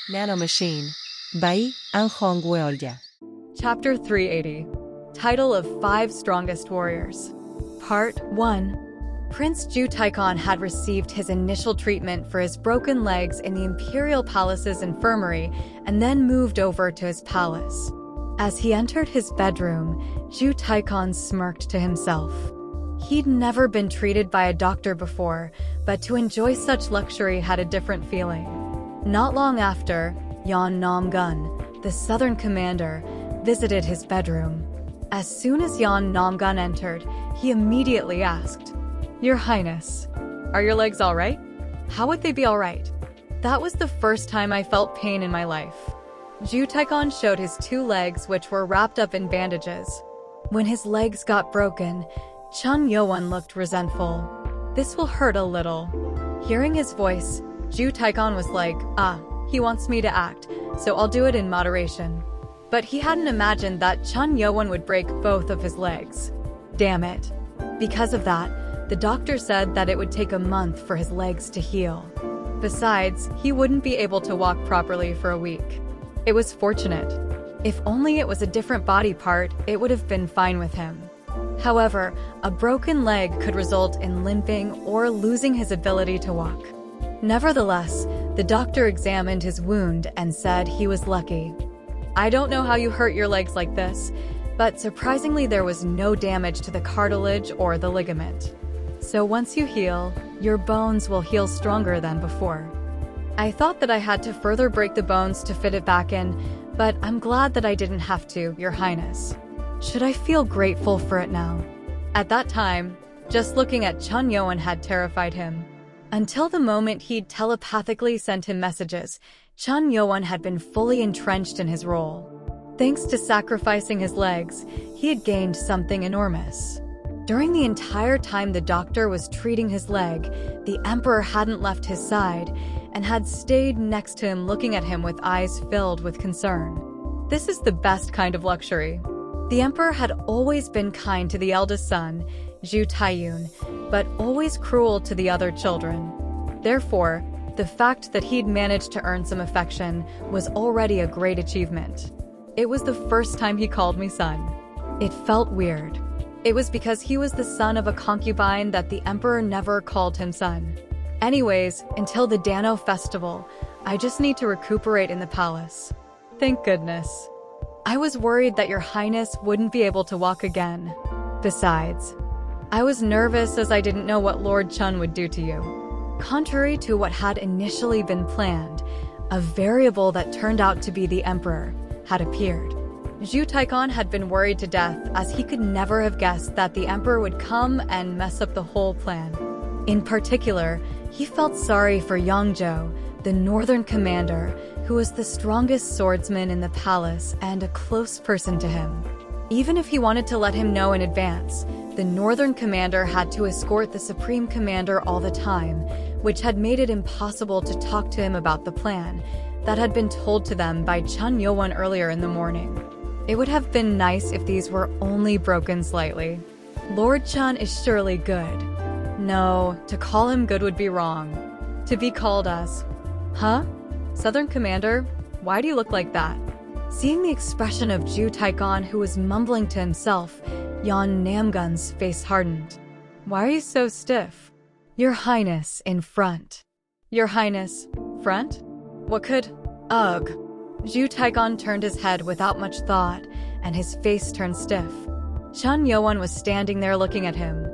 Nano Machine by Ang Hongweolja. Chapter 380. Title of 5 Strongest Warriors. Part 1. Prince Ju Taikon had received his initial treatment for his broken legs in the Imperial Palace's infirmary and then moved over to his palace. As he entered his bedroom, Ju Taikon smirked to himself. He'd never been treated by a doctor before, but to enjoy such luxury had a different feeling. Not long after, Yan Namgun, the southern commander, visited his bedroom. As soon as Yan Namgun entered, he immediately asked, "Your Highness, are your legs all right?" How would they be all right? That was the first time I felt pain in my life. Ju Taikon showed his 2 legs, which were wrapped up in bandages. When his legs got broken, Chun Yowan looked resentful. "This will hurt a little." Hearing his voice, Ju Taikon was like, he wants me to act, so I'll do it in moderation. But he hadn't imagined that Chun Yowan would break both of his legs. Damn it. Because of that, the doctor said that it would take a month for his legs to heal. Besides, he wouldn't be able to walk properly for a week. It was fortunate. If only it was a different body part, it would have been fine with him. However, a broken leg could result in limping or losing his ability to walk. Nevertheless, the doctor examined his wound and said he was lucky. "I don't know how you hurt your legs like this, but surprisingly there was no damage to the cartilage or the ligament. So once you heal, your bones will heal stronger than before. I thought that I had to further break the bones to fit it back in, but I'm glad that I didn't have to, Your Highness. Should I feel grateful for it now?" At that time, just looking at Chun Yowan had terrified him. Until the moment he'd telepathically sent him messages, Chun Yowan had been fully entrenched in his role. Thanks to sacrificing his legs, he had gained something enormous. During the entire time the doctor was treating his leg, the Emperor hadn't left his side and had stayed next to him looking at him with eyes filled with concern. This is the best kind of luxury. The Emperor had always been kind to the eldest son, Zhu Taiyun, but always cruel to the other children. Therefore, the fact that he'd managed to earn some affection was already a great achievement. It was the first time he called me son. It felt weird. It was because he was the son of a concubine that the Emperor never called him son. Anyways, until the Nano festival, I just need to recuperate in the palace. Thank goodness. I was worried that Your Highness wouldn't be able to walk again. Besides, I was nervous as I didn't know what Lord Chun would do to you. Contrary to what had initially been planned, a variable that turned out to be the Emperor had appeared. Ju Taikon had been worried to death as he could never have guessed that the Emperor would come and mess up the whole plan. In particular, he felt sorry for Yangzhou, the northern commander, who was the strongest swordsman in the palace and a close person to him. Even if he wanted to let him know in advance, the northern commander had to escort the supreme commander all the time, which had made it impossible to talk to him about the plan that had been told to them by Chun Yowan earlier in the morning. It would have been nice if these were only broken slightly. Lord Chun is surely good. No, to call him good would be wrong. To be called as, "Huh? Southern Commander, why do you look like that?" Seeing the expression of Ju Taikon, who was mumbling to himself, Yan Namgun's face hardened. "Why are you so stiff?" "Your Highness, in front." "Your Highness, front? What could—" "Ugh." Ju Taikon turned his head without much thought, and his face turned stiff. Chun Yowan was standing there looking at him.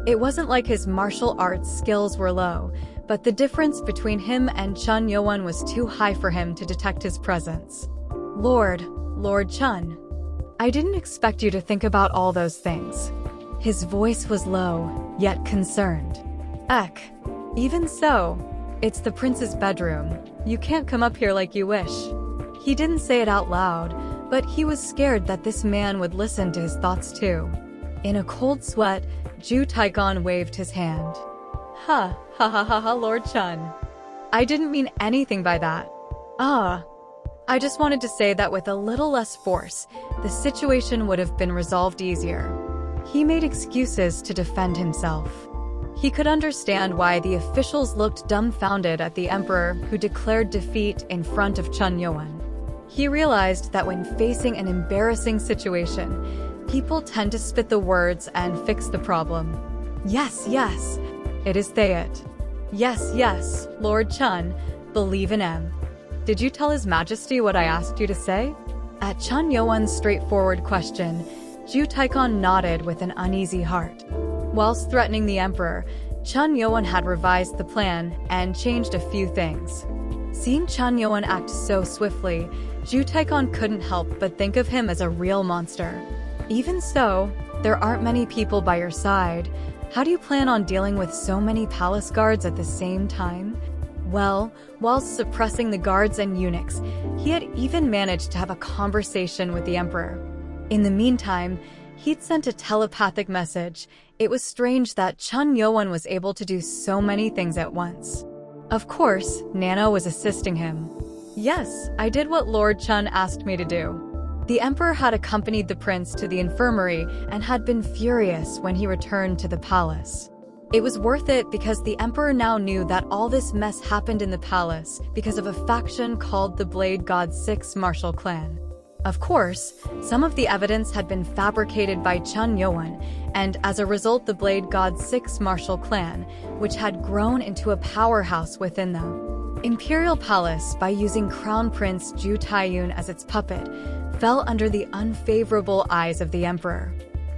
It wasn't like his martial arts skills were low, but the difference between him and Chun Yowan was too high for him to detect his presence. Lord Chun. I didn't expect you to think about all those things." His voice was low, yet concerned. "Eck. Even so, it's the prince's bedroom. You can't come up here like you wish." He didn't say it out loud, but he was scared that this man would listen to his thoughts too. In a cold sweat, Ju Taikon waved his hand. Ha ha, Lord Chun. I didn't mean anything by that. I just wanted to say that with a little less force, the situation would have been resolved easier. He made excuses to defend himself. He could understand why the officials looked dumbfounded at the emperor who declared defeat in front of Chun Yuan. He realized that when facing an embarrassing situation, people tend to spit the words and fix the problem. Yes, yes, it is Theat. Yes, yes, Lord Chun, believe in him. Did you tell His Majesty what I asked you to say? At Chun Yuan's straightforward question, Zhu Taikon nodded with an uneasy heart. Whilst threatening the emperor, Chun Yuan had revised the plan and changed a few things. Seeing Chun Yuan act so swiftly, Zhu Taikon couldn't help but think of him as a real monster. Even so, there aren't many people by your side. How do you plan on dealing with so many palace guards at the same time? Well, whilst suppressing the guards and eunuchs, he had even managed to have a conversation with the emperor. In the meantime, he'd sent a telepathic message. It was strange that Chun Yuan was able to do so many things at once. Of course, Nano was assisting him. Yes, I did what Lord Chun asked me to do. The emperor had accompanied the prince to the infirmary and had been furious when he returned to the palace. It was worth it because the emperor now knew that all this mess happened in the palace because of a faction called the Blade God's Six Martial Clan. Of course, some of the evidence had been fabricated by Chun Yuan, and as a result the Blade God's Six Martial Clan, which had grown into a powerhouse within the Imperial Palace by using Crown Prince Zhu Taiyun as its puppet, fell under the unfavorable eyes of the emperor.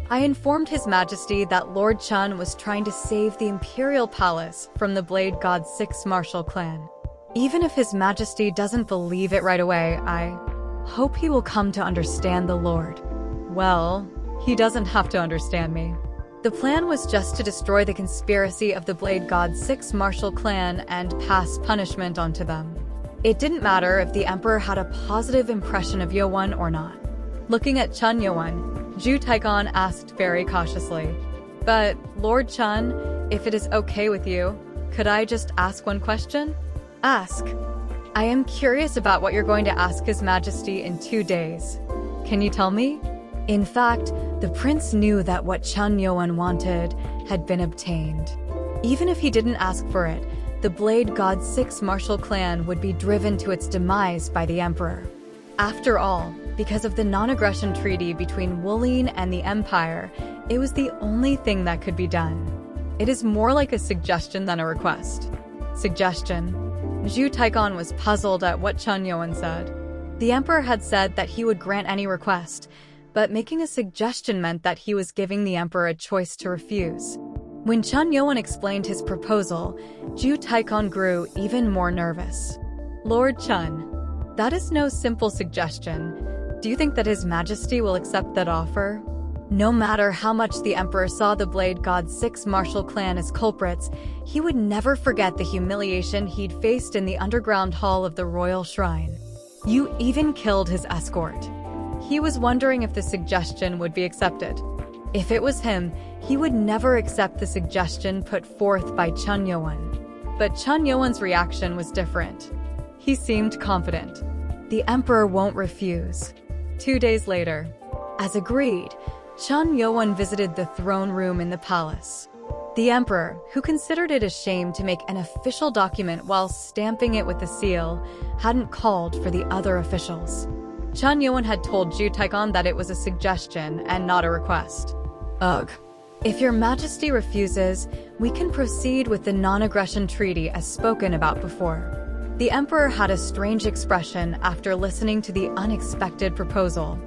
I informed His Majesty that Lord Chun was trying to save the Imperial Palace from the Blade God's Six Martial Clan. Even if His Majesty doesn't believe it right away, I hope he will come to understand the Lord. Well, he doesn't have to understand me. The plan was just to destroy the conspiracy of the Blade God's Six Martial Clan and pass punishment onto them. It didn't matter if the emperor had a positive impression of Yuan or not. Looking at Chun Yuan, Zhu Taikon asked very cautiously, "But, Lord Chun, if it is okay with you, could I just ask one question?" "Ask." "I am curious about what you're going to ask His Majesty in 2 days. Can you tell me?" In fact, the prince knew that what Chun Yuan wanted had been obtained. Even if he didn't ask for it, the Blade God's Six Martial Clan would be driven to its demise by the emperor. After all, because of the non-aggression treaty between Wulin and the Empire, it was the only thing that could be done. It is more like a suggestion than a request. Suggestion. Zhu Taikon was puzzled at what Chun Yuan said. The emperor had said that he would grant any request, but making a suggestion meant that he was giving the emperor a choice to refuse. When Chun Yuan explained his proposal, Zhu Taikon grew even more nervous. "Lord Chun, that is no simple suggestion. Do you think that His Majesty will accept that offer?" No matter how much the emperor saw the Blade God's Six Martial Clan as culprits, he would never forget the humiliation he'd faced in the underground hall of the royal shrine. You even killed his escort. He was wondering if the suggestion would be accepted. If it was him, he would never accept the suggestion put forth by Chun Yuan. But Chun Yuan's reaction was different. He seemed confident. The emperor won't refuse. 2 days later, as agreed, Chun Yuan visited the throne room in the palace. The emperor, who considered it a shame to make an official document while stamping it with the seal, hadn't called for the other officials. Chun Yuan had told Zhu Taikon that it was a suggestion and not a request. Ugh. If Your Majesty refuses, we can proceed with the non-aggression treaty as spoken about before. The emperor had a strange expression after listening to the unexpected proposal.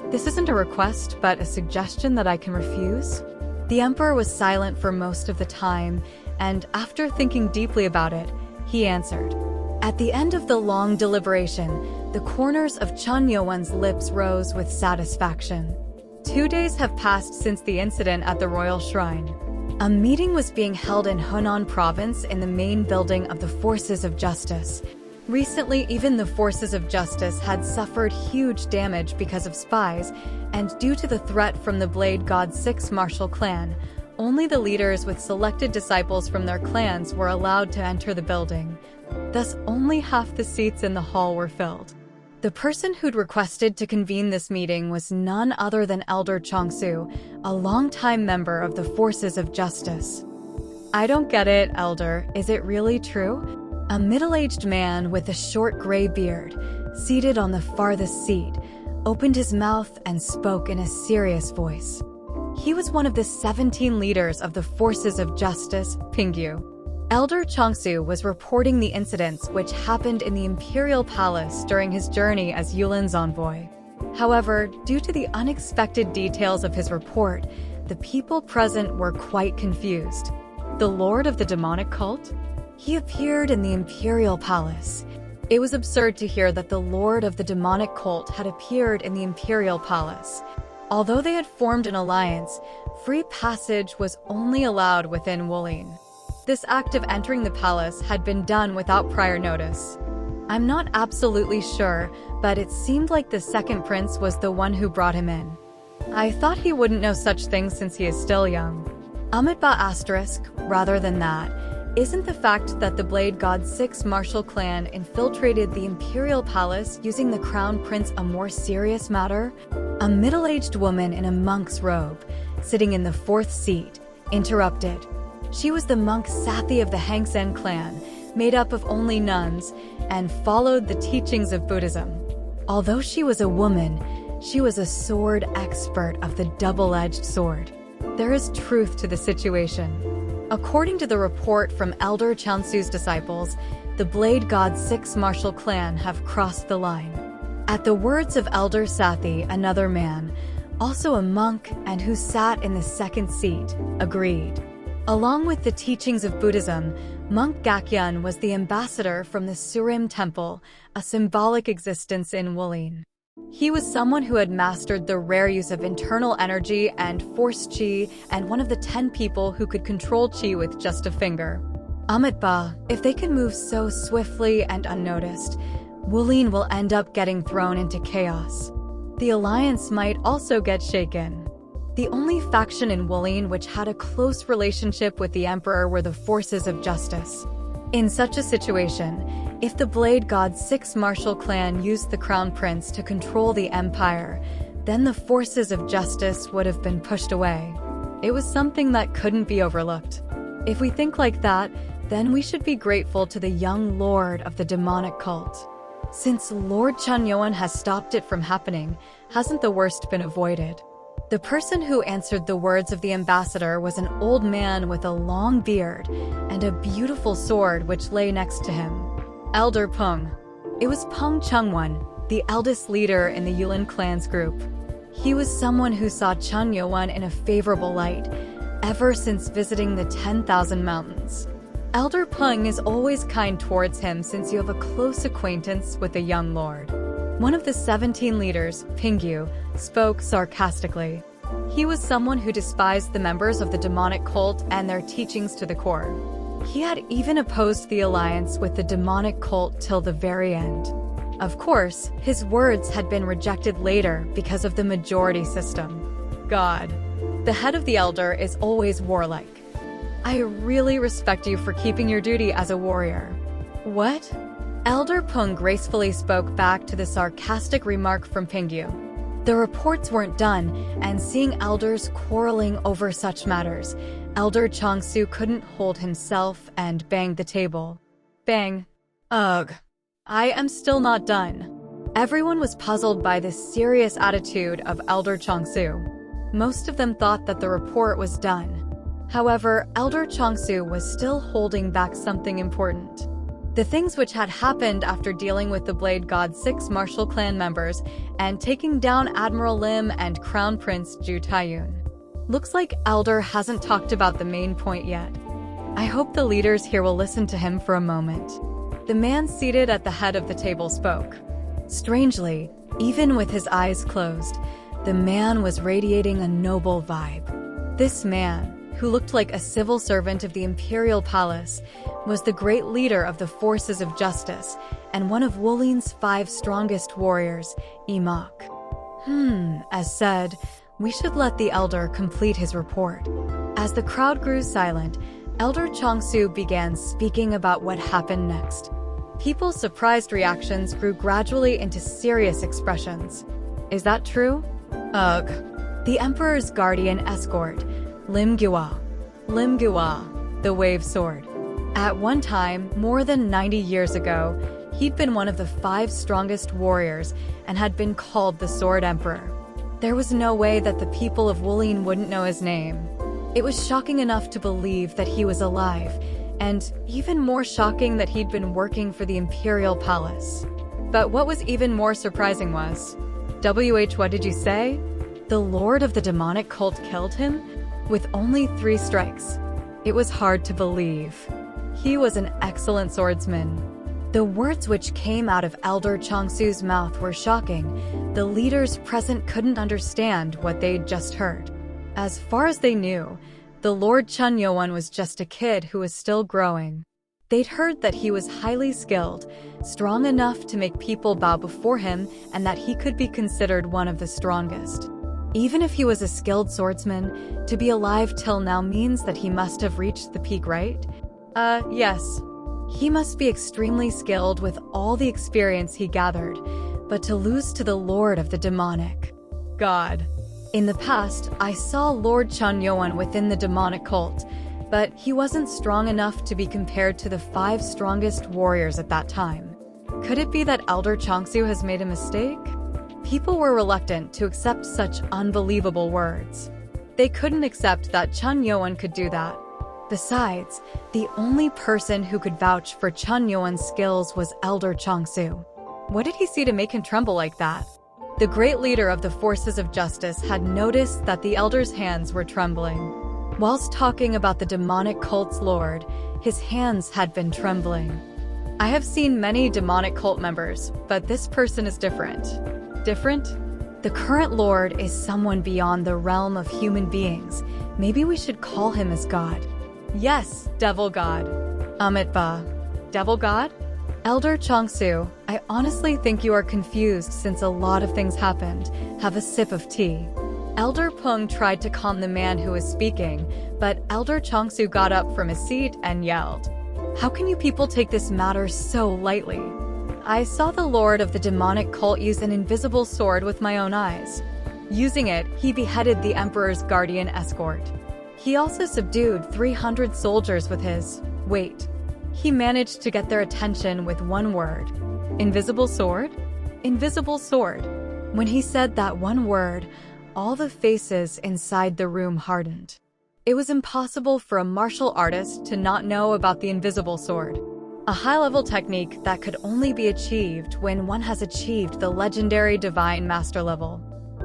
This isn't a request, but a suggestion that I can refuse? The emperor was silent for most of the time, and after thinking deeply about it, he answered. At the end of the long deliberation, the corners of Chun Yuan's lips rose with satisfaction. 2 days have passed since the incident at the royal shrine. A meeting was being held in Hunan province in the main building of the Forces of Justice. Recently, even the Forces of Justice had suffered huge damage because of spies, and due to the threat from the Blade God's Six Martial Clan, only the leaders with selected disciples from their clans were allowed to enter the building. Thus, only half the seats in the hall were filled. The person who'd requested to convene this meeting was none other than Elder Chongsu, a longtime member of the Forces of Justice. I don't get it, Elder. Is it really true? A middle-aged man with a short gray beard, seated on the farthest seat, opened his mouth and spoke in a serious voice. He was one of the 17 leaders of the Forces of Justice, Pingyu. Elder Changsu was reporting the incidents which happened in the Imperial Palace during his journey as Yulin's envoy. However, due to the unexpected details of his report, the people present were quite confused. The Lord of the Demonic Cult? He appeared in the Imperial Palace. It was absurd to hear that the Lord of the Demonic Cult had appeared in the Imperial Palace. Although they had formed an alliance, free passage was only allowed within Wulin. This act of entering the palace had been done without prior notice. I'm not absolutely sure, but it seemed like the second prince was the one who brought him in. I thought he wouldn't know such things since he is still young. Amitba asterisk, rather than that, isn't the fact that the Blade God 6 martial clan infiltrated the Imperial Palace using the Crown Prince a more serious matter? A middle-aged woman in a monk's robe, sitting in the fourth seat, interrupted. She was the monk Sathi of the Hangsen clan, made up of only nuns, and followed the teachings of Buddhism. Although she was a woman, she was a sword expert of the double-edged sword. There is truth to the situation. According to the report from Elder Changsu's disciples, the Blade God 6 martial clan have crossed the line. At the words of Elder Sathi, another man, also a monk and who sat in the second seat, agreed. Along with the teachings of Buddhism, Monk Gakyun was the ambassador from the Surim Temple, a symbolic existence in Wulin. He was someone who had mastered the rare use of internal energy and force chi, and one of the 10 people who could control chi with just a finger. Amitba, if they can move so swiftly and unnoticed, Wulin will end up getting thrown into chaos. The alliance might also get shaken. The only faction in Wulin which had a close relationship with the Emperor were the Forces of Justice. In such a situation, if the Blade God 6 martial clan used the Crown Prince to control the Empire, then the Forces of Justice would have been pushed away. It was something that couldn't be overlooked. If we think like that, then we should be grateful to the young Lord of the Demonic Cult. Since Lord Chunyoan has stopped it from happening, hasn't the worst been avoided? The person who answered the words of the ambassador was an old man with a long beard and a beautiful sword which lay next to him. Elder Peng. It was Peng Chungwon, the eldest leader in the Yulin clan's group. He was someone who saw Chunyoan in a favorable light, ever since visiting the 10,000 mountains. Elder Peng is always kind towards him since you have a close acquaintance with the young lord. One of the 17 leaders, Pingyu, spoke sarcastically. He was someone who despised the members of the demonic cult and their teachings to the core. He had even opposed the alliance with the demonic cult till the very end. Of course, his words had been rejected later because of the majority system. God. The head of the elder is always warlike. I really respect you for keeping your duty as a warrior. What? Elder Peng gracefully spoke back to the sarcastic remark from Pingyu. The reports weren't done, and seeing elders quarreling over such matters, Elder Changsu couldn't hold himself and banged the table. Bang. Ugh. I am still not done. Everyone was puzzled by the serious attitude of Elder Changsu. Most of them thought that the report was done. However, Elder Changsu was still holding back something important. The things which had happened after dealing with the Blade God 6 martial clan members and taking down Admiral Lim and Crown Prince Ju Taiyun. Looks like Elder hasn't talked about the main point yet. I hope the leaders here will listen to him for a moment. The man seated at the head of the table spoke. Strangely, even with his eyes closed, the man was radiating a noble vibe. This man, who looked like a civil servant of the Imperial Palace, was the great leader of the Forces of Justice and one of Wulin's 5 strongest warriors, Imak. As said, we should let the elder complete his report. As the crowd grew silent, Elder Changsu began speaking about what happened next. People's surprised reactions grew gradually into serious expressions. Is that true? Ugh. The Emperor's guardian escort, Lim Gua. the wave sword. At one time, more than 90 years ago, he'd been one of the 5 strongest warriors and had been called the Sword Emperor. There was no way that the people of Wulin wouldn't know his name. It was shocking enough to believe that he was alive, and even more shocking that he'd been working for the Imperial Palace. But what was even more surprising was, what did you say? The Lord of the demonic cult killed him? With only 3 strikes. It was hard to believe. He was an excellent swordsman. The words which came out of Elder Changsu's mouth were shocking. The leaders present couldn't understand what they'd just heard. As far as they knew, the Lord Chun Yuan was just a kid who was still growing. They'd heard that he was highly skilled, strong enough to make people bow before him, and that he could be considered one of the strongest. Even if he was a skilled swordsman, to be alive till now means that he must have reached the peak, right? Yes. He must be extremely skilled with all the experience he gathered, but to lose to the Lord of the Demonic. God. In the past, I saw Lord Chun Yuan within the demonic cult, but he wasn't strong enough to be compared to the 5 strongest warriors at that time. Could it be that Elder Changsu has made a mistake? People were reluctant to accept such unbelievable words. They couldn't accept that Chun Yuan could do that. Besides, the only person who could vouch for Chun Yuan's skills was Elder Changsu. What did he see to make him tremble like that? The great leader of the forces of justice had noticed that the elder's hands were trembling. Whilst talking about the demonic cult's lord, his hands had been trembling. I have seen many demonic cult members, but this person is different. Different? The current lord is someone beyond the realm of human beings. Maybe we should call him as God. Yes, Devil God. Amitba. Devil God? Elder Changsu, I honestly think you are confused since a lot of things happened. Have a sip of tea. Elder Peng tried to calm the man who was speaking, but Elder Changsu got up from his seat and yelled, "How can you people take this matter so lightly? I saw the Lord of the demonic cult use an invisible sword with my own eyes. Using it, he beheaded the Emperor's guardian escort. He also subdued 300 soldiers with his weight. He managed to get their attention with one word. Invisible sword? Invisible sword." When he said that one word, all the faces inside the room hardened. It was impossible for a martial artist to not know about the invisible sword. A high-level technique that could only be achieved when one has achieved the legendary Divine Master level.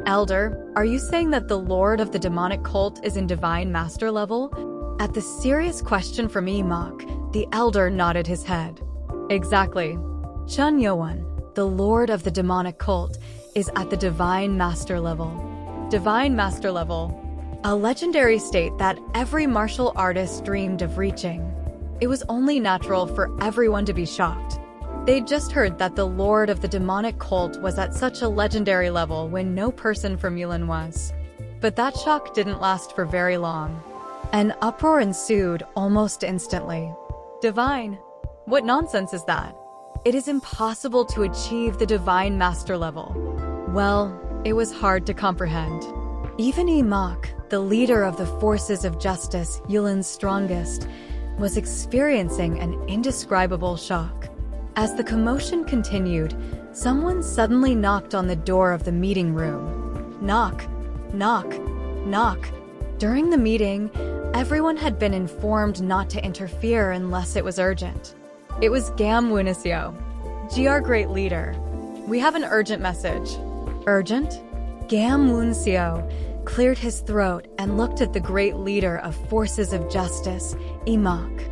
Elder, are you saying that the Lord of the demonic cult is in Divine Master level? At the serious question from Emok, the Elder nodded his head. Exactly. Chun Yuan, the Lord of the demonic cult, is at the Divine Master level. Divine Master level. A legendary state that every martial artist dreamed of reaching. It was only natural for everyone to be shocked. They'd just heard that the Lord of the demonic cult was at such a legendary level when no person from Yulin was. But that shock didn't last for very long. An uproar ensued almost instantly. Divine? What nonsense is that? It is impossible to achieve the Divine Master level. Well, it was hard to comprehend. Even Emok, the leader of the forces of justice, Yulin's strongest, was experiencing an indescribable shock. As the commotion continued, someone suddenly knocked on the door of the meeting room. Knock, knock, knock. During the meeting, everyone had been informed not to interfere unless it was urgent. It was Gam Wunisio, GR Great Leader. We have an urgent message. Urgent? Gam Wunisio cleared his throat and looked at the Great Leader of Forces of Justice, Emok.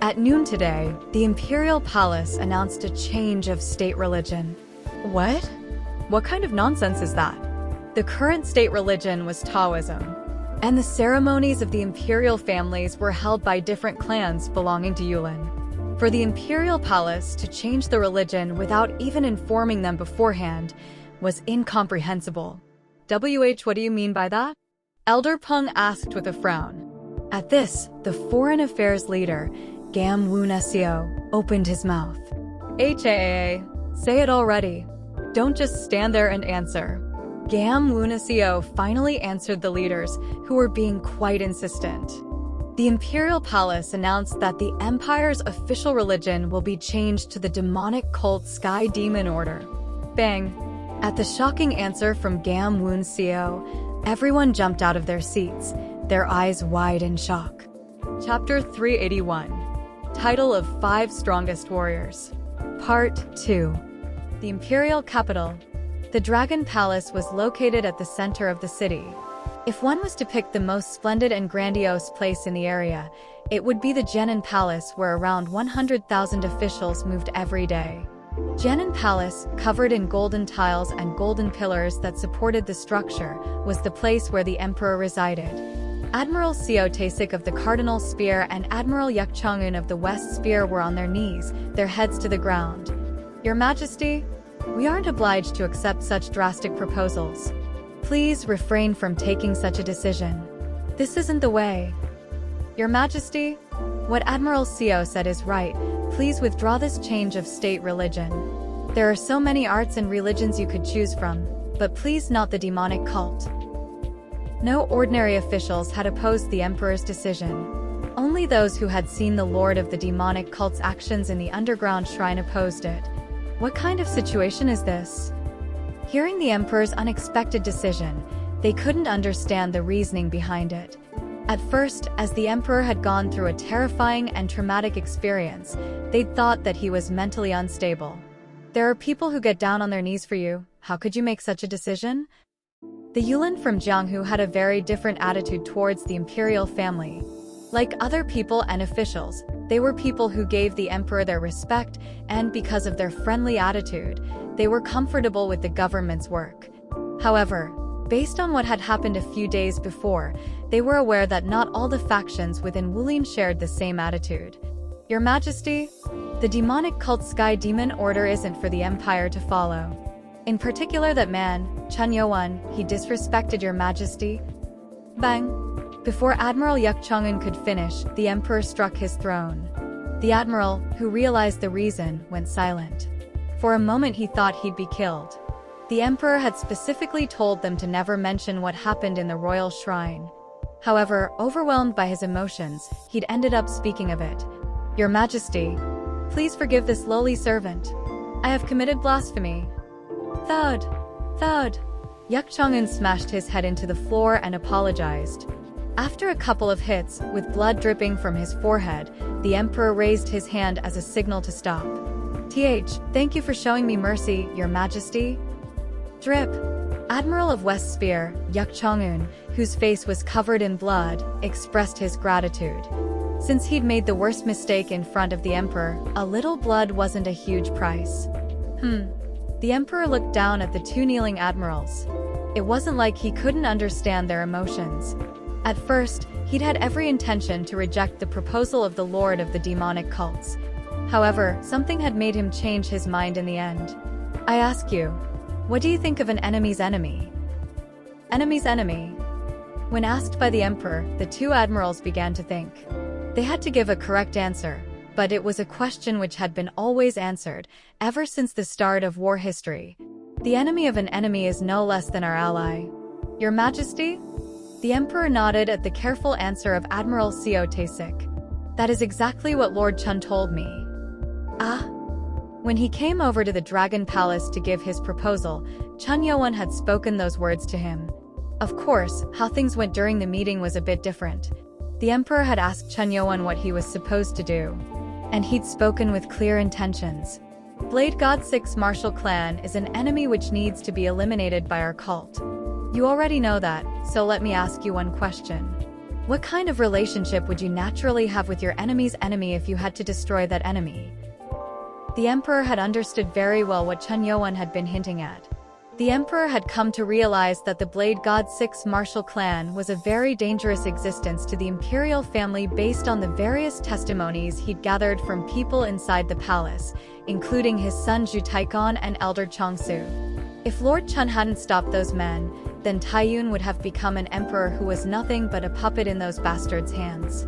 At noon today, the Imperial Palace announced a change of state religion. What? What kind of nonsense is that? The current state religion was Taoism, and the ceremonies of the imperial families were held by different clans belonging to Yulin. For the Imperial Palace to change the religion without even informing them beforehand was incomprehensible. What do you mean by that? Elder Peng asked with a frown. At this, the foreign affairs leader, Gam Wunisio, opened his mouth. HAA, say it already. Don't just stand there and answer. Gam Wunisio finally answered the leaders, who were being quite insistent. The imperial palace announced that the empire's official religion will be changed to the demonic cult Sky Demon Order. Bang! At the shocking answer from Gam Woon Seo, everyone jumped out of their seats, their eyes wide in shock. Chapter 381. Title of 5 Strongest Warriors. Part 2. The imperial capital. The Dragon Palace was located at the center of the city. If one was to pick the most splendid and grandiose place in the area, it would be the Jenin Palace, where around 100,000 officials moved every day. Jenin Palace, covered in golden tiles and golden pillars that supported the structure, was the place where the emperor resided. Admiral Seo Taesik of the Cardinal Spear and Admiral Yuk Chang-un of the West Spear were on their knees, their heads to the ground. Your Majesty, we aren't obliged to accept such drastic proposals. Please refrain from taking such a decision. This isn't the way. Your Majesty, what Admiral Seo said is right. Please withdraw this change of state religion. There are so many arts and religions you could choose from, but please not the demonic cult. No ordinary officials had opposed the emperor's decision. Only those who had seen the lord of the demonic cult's actions in the underground shrine opposed it. What kind of situation is this? Hearing the emperor's unexpected decision, they couldn't understand the reasoning behind it. At first, as the emperor had gone through a terrifying and traumatic experience, they'd thought that he was mentally unstable. There are people who get down on their knees for you. How could you make such a decision? The Yulin from Jianghu had a very different attitude towards the imperial family. Like other people and officials, they were people who gave the emperor their respect, and because of their friendly attitude, they were comfortable with the government's work. However, based on what had happened a few days before, they were aware that not all the factions within Wulin shared the same attitude. Your Majesty, the demonic cult Sky Demon Order isn't for the empire to follow. In particular that man, Chun Yo-won, he disrespected Your Majesty. Bang! Before Admiral Yuk Chang-un could finish, the emperor struck his throne. The admiral, who realized the reason, went silent. For a moment he thought he'd be killed. The emperor had specifically told them to never mention what happened in the royal shrine. However, overwhelmed by his emotions, he'd ended up speaking of it. Your Majesty, please forgive this lowly servant. I have committed blasphemy. Thud! Thud! Yuk Chang-un smashed his head into the floor and apologized. After a couple of hits, with blood dripping from his forehead, the emperor raised his hand as a signal to stop. Thank you for showing me mercy, Your Majesty. Drip. Admiral of West Spear, Yuk Chang-un, whose face was covered in blood, expressed his gratitude. Since he'd made the worst mistake in front of the emperor, a little blood wasn't a huge price. The emperor looked down at the two kneeling admirals. It wasn't like he couldn't understand their emotions. At first, he'd had every intention to reject the proposal of the lord of the demonic cults. However, something had made him change his mind in the end. I ask you, what do you think of an enemy's enemy? Enemy's enemy? When asked by the emperor, the two admirals began to think. They had to give a correct answer, but it was a question which had been always answered, ever since the start of war history. The enemy of an enemy is no less than our ally. Your Majesty? The emperor nodded at the careful answer of Admiral Seo Taesik. That is exactly what Lord Chun told me. When he came over to the Dragon Palace to give his proposal, Chun Yo-won had spoken those words to him. Of course, how things went during the meeting was a bit different. The emperor had asked Chun Yo-won what he was supposed to do, and he'd spoken with clear intentions. Blade God 6 Martial Clan is an enemy which needs to be eliminated by our cult. You already know that, so let me ask you one question. What kind of relationship would you naturally have with your enemy's enemy if you had to destroy that enemy? The emperor had understood very well what Chun Yo-won had been hinting at. The emperor had come to realize that the Blade God 6 Martial Clan was a very dangerous existence to the imperial family based on the various testimonies he'd gathered from people inside the palace, including his son Zhu Taikon and elder Changsu. If Lord Chun hadn't stopped those men, then Taiyun would have become an emperor who was nothing but a puppet in those bastards' hands.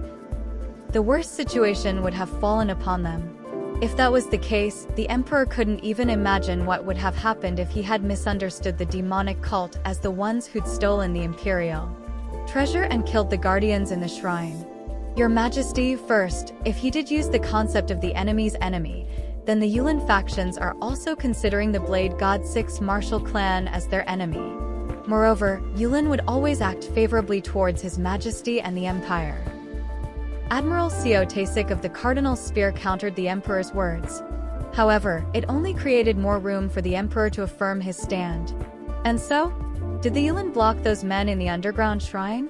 The worst situation would have fallen upon them. If that was the case, the emperor couldn't even imagine what would have happened if he had misunderstood the demonic cult as the ones who'd stolen the imperial treasure and killed the guardians in the shrine. Your Majesty, first, if he did use the concept of the enemy's enemy, then the Yulin factions are also considering the Blade God 6 martial clan as their enemy. Moreover, Yulin would always act favorably towards His Majesty and the Empire. Admiral Seo Taesik of the Cardinal Spear countered the Emperor's words. However, it only created more room for the Emperor to affirm his stand. And so, did the Yulin block those men in the underground shrine?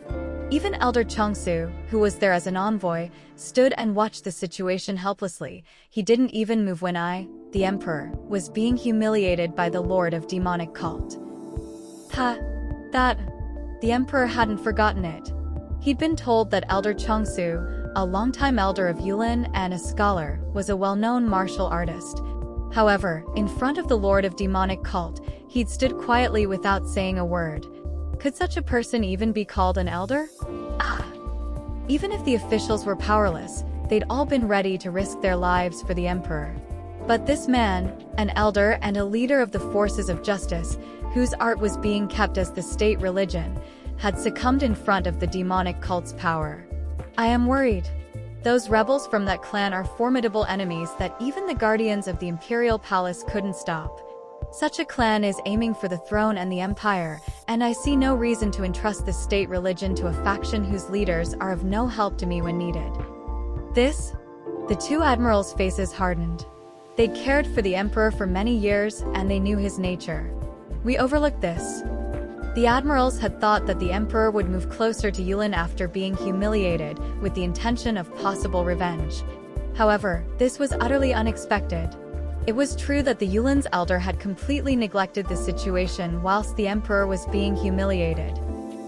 Even Elder Chongsu, who was there as an envoy, stood and watched the situation helplessly. He didn't even move when I, the Emperor, was being humiliated by the Lord of Demonic Cult. The Emperor hadn't forgotten it. He'd been told that Elder Chongsu, a longtime elder of Yulin and a scholar, was a well-known martial artist. However, in front of the Lord of Demonic Cult, he'd stood quietly without saying a word. Could such a person even be called an elder? Even if the officials were powerless, they'd all been ready to risk their lives for the Emperor. But this man, an elder and a leader of the forces of justice, whose art was being kept as the state religion, had succumbed in front of the demonic cult's power. I am worried. Those rebels from that clan are formidable enemies that even the guardians of the Imperial Palace couldn't stop. Such a clan is aiming for the throne and the empire, and I see no reason to entrust the state religion to a faction whose leaders are of no help to me when needed. The two admirals' faces hardened. They'd cared for the emperor for many years, and they knew his nature. We overlooked this. The admirals had thought that the emperor would move closer to Yulin after being humiliated, with the intention of possible revenge. However, this was utterly unexpected. It was true that the Yulin's elder had completely neglected the situation whilst the emperor was being humiliated.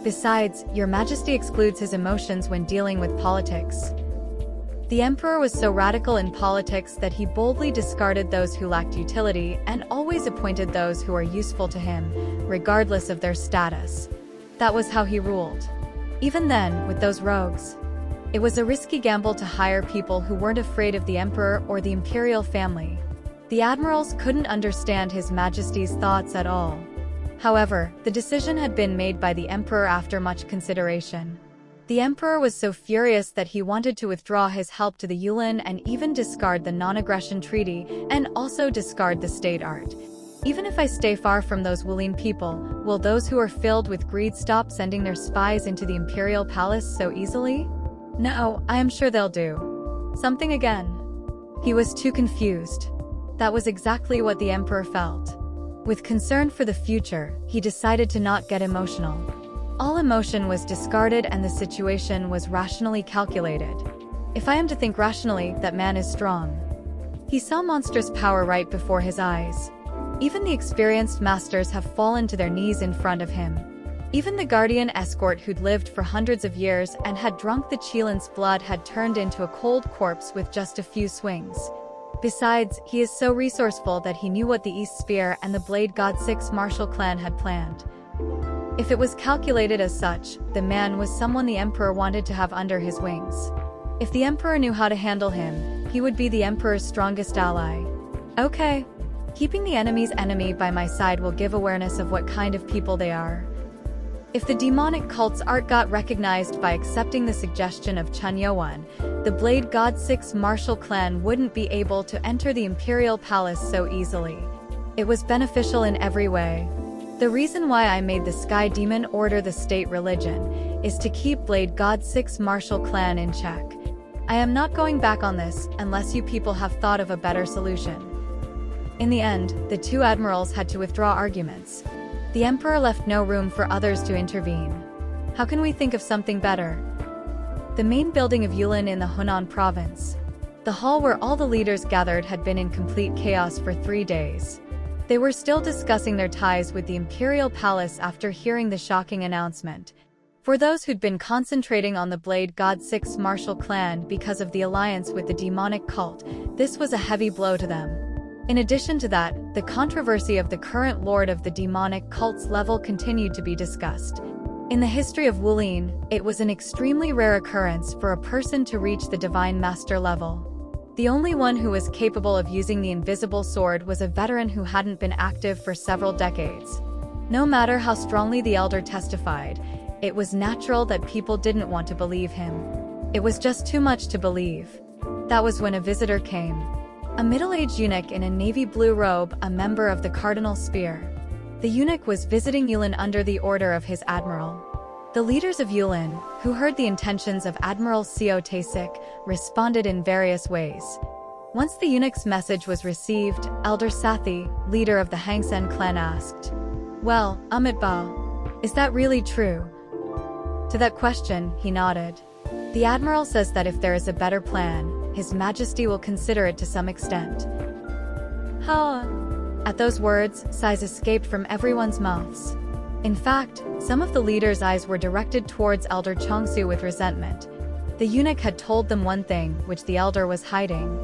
Besides, Your Majesty excludes his emotions when dealing with politics. The emperor was so radical in politics that he boldly discarded those who lacked utility and always appointed those who are useful to him, regardless of their status. That was how he ruled. Even then, with those rogues, it was a risky gamble to hire people who weren't afraid of the emperor or the imperial family. The admirals couldn't understand His Majesty's thoughts at all. However, the decision had been made by the emperor after much consideration. The emperor was so furious that he wanted to withdraw his help to the Yulin and even discard the non-aggression treaty and also discard the state art. Even if I stay far from those Wulin people, will those who are filled with greed stop sending their spies into the imperial palace so easily? No, I am sure they'll do something again. He was too confused. That was exactly what the emperor felt. With concern for the future, he decided to not get emotional. All emotion was discarded and the situation was rationally calculated. If I am to think rationally, that man is strong. He saw monstrous power right before his eyes. Even the experienced masters have fallen to their knees in front of him. Even the guardian escort who'd lived for hundreds of years and had drunk the Chilin's blood had turned into a cold corpse with just a few swings. Besides, he is so resourceful that he knew what the East Spear and the Blade God 6 martial clan had planned. If it was calculated as such, the man was someone the emperor wanted to have under his wings. If the emperor knew how to handle him, he would be the emperor's strongest ally. Okay. Keeping the enemy's enemy by my side will give awareness of what kind of people they are. If the demonic cult's art got recognized by accepting the suggestion of Chun Yowan, the Blade God 6 martial clan wouldn't be able to enter the imperial palace so easily. It was beneficial in every way. The reason why I made the Sky Demon order the state religion is to keep Blade God 6 martial clan in check. I am not going back on this unless you people have thought of a better solution. In the end, the two admirals had to withdraw arguments. The emperor left no room for others to intervene. How can we think of something better? The main building of Yulin in the Hunan province. The hall where all the leaders gathered had been in complete chaos for 3 days. They were still discussing their ties with the imperial palace after hearing the shocking announcement. For those who'd been concentrating on the Blade God 6 martial clan because of the alliance with the demonic cult, this was a heavy blow to them. In addition to that, the controversy of the current lord of the demonic cult's level continued to be discussed. In the history of Wulin, it was an extremely rare occurrence for a person to reach the Divine Master level. The only one who was capable of using the invisible sword was a veteran who hadn't been active for several decades. No matter how strongly the elder testified, it was natural that people didn't want to believe him. It was just too much to believe. That was when a visitor came. A middle-aged eunuch in a navy blue robe, a member of the Cardinal Spear. The eunuch was visiting Yulin under the order of his admiral. The leaders of Yulin, who heard the intentions of Admiral Seo Taesik, responded in various ways. Once the eunuch's message was received, Elder Sathi, leader of the Hangsen clan, asked, "Well, Amit Bao, is that really true?" To that question, he nodded. The admiral says that if there is a better plan, His Majesty will consider it to some extent. How? At those words, sighs escaped from everyone's mouths. In fact, some of the leaders' eyes were directed towards Elder Chongsu with resentment. The eunuch had told them one thing, which the elder was hiding.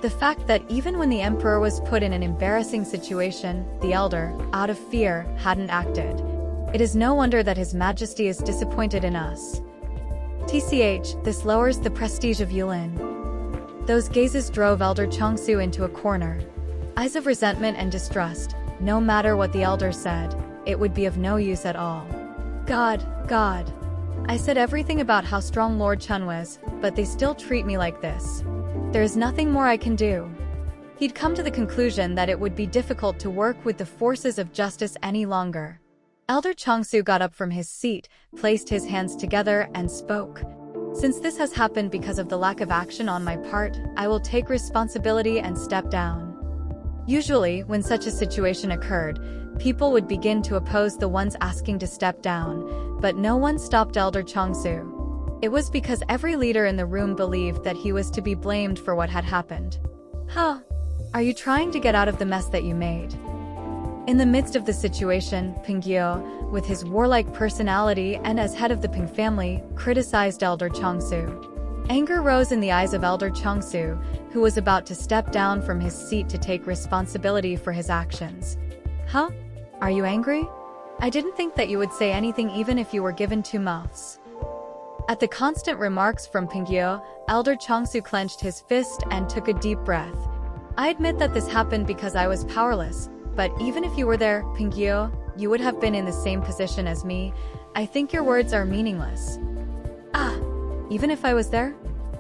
The fact that even when the emperor was put in an embarrassing situation, the elder, out of fear, hadn't acted. It is no wonder that His Majesty is disappointed in us. TCH, this lowers the prestige of Yulin. Those gazes drove Elder Chongsu into a corner. Eyes of resentment and distrust. No matter what the elder said, it would be of no use at all. God. I said everything about how strong Lord Chun was, but they still treat me like this. There is nothing more I can do. He'd come to the conclusion that it would be difficult to work with the forces of justice any longer. Elder Chongsu got up from his seat, placed his hands together, and spoke. Since this has happened because of the lack of action on my part, I will take responsibility and step down. Usually, when such a situation occurred, people would begin to oppose the ones asking to step down, but no one stopped Elder Chongsu. It was because every leader in the room believed that he was to be blamed for what had happened. Huh? Are you trying to get out of the mess that you made? In the midst of the situation, Ping Gyo, with his warlike personality and as head of the Ping family, criticized Elder Chongsu. Anger rose in the eyes of Elder Chongsu, who was about to step down from his seat to take responsibility for his actions. Huh? Are you angry? I didn't think that you would say anything even if you were given two mouths. At the constant remarks from Ping Gyo, Elder Chongsu clenched his fist and took a deep breath. I admit that this happened because I was powerless. But even if you were there, Ping Gyo, you would have been in the same position as me. I think your words are meaningless. Even if I was there?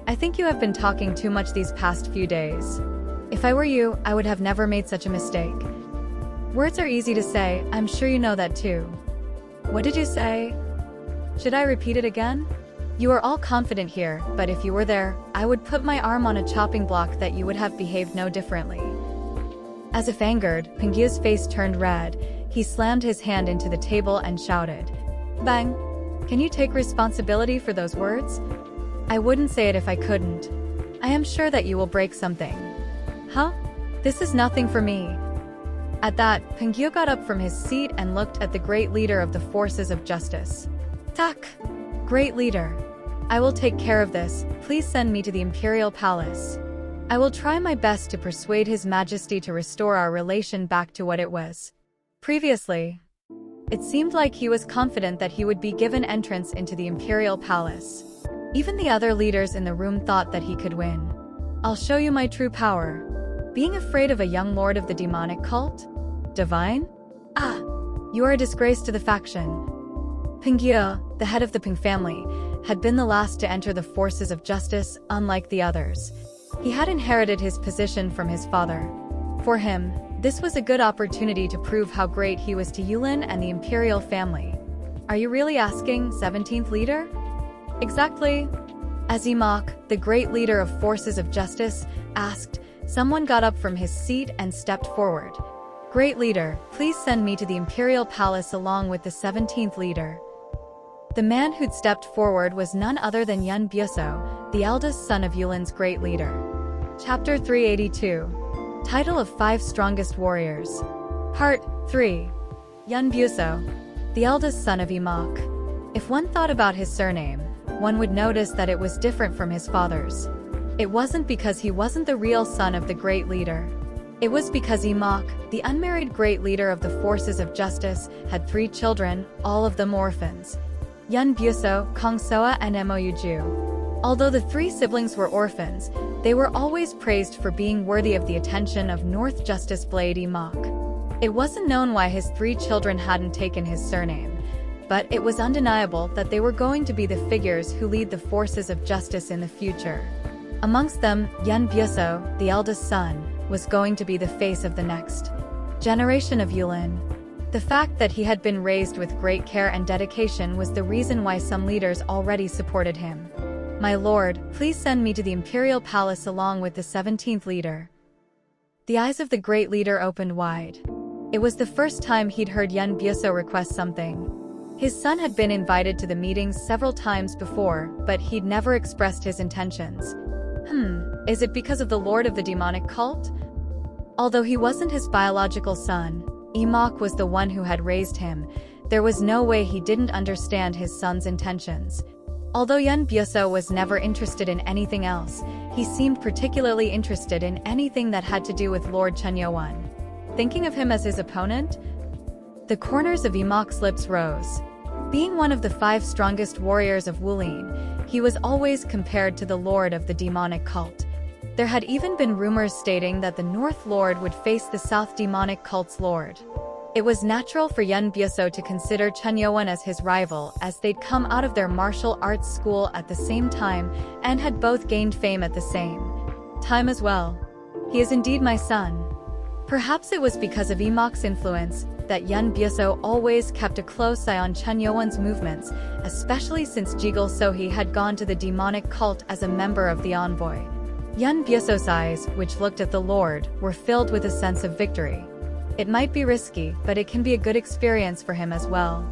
I think you have been talking too much these past few days. If I were you, I would have never made such a mistake. Words are easy to say, I'm sure you know that too. What did you say? Should I repeat it again? You are all confident here, but if you were there, I would put my arm on a chopping block that you would have behaved no differently. As if angered, Ping Gyo's face turned red. He slammed his hand into the table and shouted, "Bang! Can you take responsibility for those words? I wouldn't say it if I couldn't. I am sure that you will break something." Huh? This is nothing for me. At that, Ping Gyo got up from his seat and looked at the great leader of the forces of justice. Tak! Great leader. I will take care of this. Please send me to the Imperial Palace. I will try my best to persuade His Majesty to restore our relation back to what it was previously. It seemed like he was confident that he would be given entrance into the Imperial Palace. Even the other leaders in the room thought that he could win. I'll show you my true power. Being afraid of a young lord of the demonic cult? Divine? You are a disgrace to the faction. Ping Gyo, the head of the Ping family, had been the last to enter the forces of justice, unlike the others. He had inherited his position from his father. For him, this was a good opportunity to prove how great he was to Yulin and the imperial family. Are you really asking, 17th leader? Exactly. As Imok, the great leader of forces of justice, asked, someone got up from his seat and stepped forward. Great leader, please send me to the imperial palace along with the 17th leader. The man who'd stepped forward was none other than Yun Byuso, the eldest son of Yulin's great leader. Chapter 382. Title of 5 Strongest Warriors. Part 3. Yun Byuso, the eldest son of Imok. If one thought about his surname, one would notice that it was different from his father's. It wasn't because he wasn't the real son of the great leader. It was because Imok, the unmarried great leader of the forces of justice, had 3 children, all of them orphans. Yun Byuso, Kong Soa, and Mo Yuju. Although the 3 siblings were orphans, they were always praised for being worthy of the attention of North Justice Blade Imok. It wasn't known why his 3 children hadn't taken his surname. but it was undeniable that they were going to be the figures who lead the forces of justice in the future. Amongst them, Yan Byeso, the eldest son, was going to be the face of the next generation of Yulin. The fact that he had been raised with great care and dedication was the reason why some leaders already supported him. "My lord, please send me to the imperial palace along with the 17th leader." The eyes of the great leader opened wide. It was the first time he'd heard Yan Byeso request something. His son had been invited to the meetings several times before, but he'd never expressed his intentions. Is it because of the lord of the demonic cult? Although he wasn't his biological son, Emok was the one who had raised him. There was no way he didn't understand his son's intentions. Although Yan Byeso was never interested in anything else, he seemed particularly interested in anything that had to do with Lord Chunyoan. Thinking of him as his opponent? The corners of Emok's lips rose. Being one of the 5 strongest warriors of Wulin, he was always compared to the lord of the demonic cult. There had even been rumors stating that the North Lord would face the South demonic cult's lord. It was natural for Yan Byeso to consider Chunyoan as his rival, as they'd come out of their martial arts school at the same time and had both gained fame at the same time as well. "He is indeed my son." Perhaps it was because of Emok's influence that Yan Byeso always kept a close eye on Chunyoan's movements, especially since Jigul Sohi had gone to the demonic cult as a member of the envoy. Yan Byeso's eyes, which looked at the Lord, were filled with a sense of victory. It might be risky, but it can be a good experience for him as well.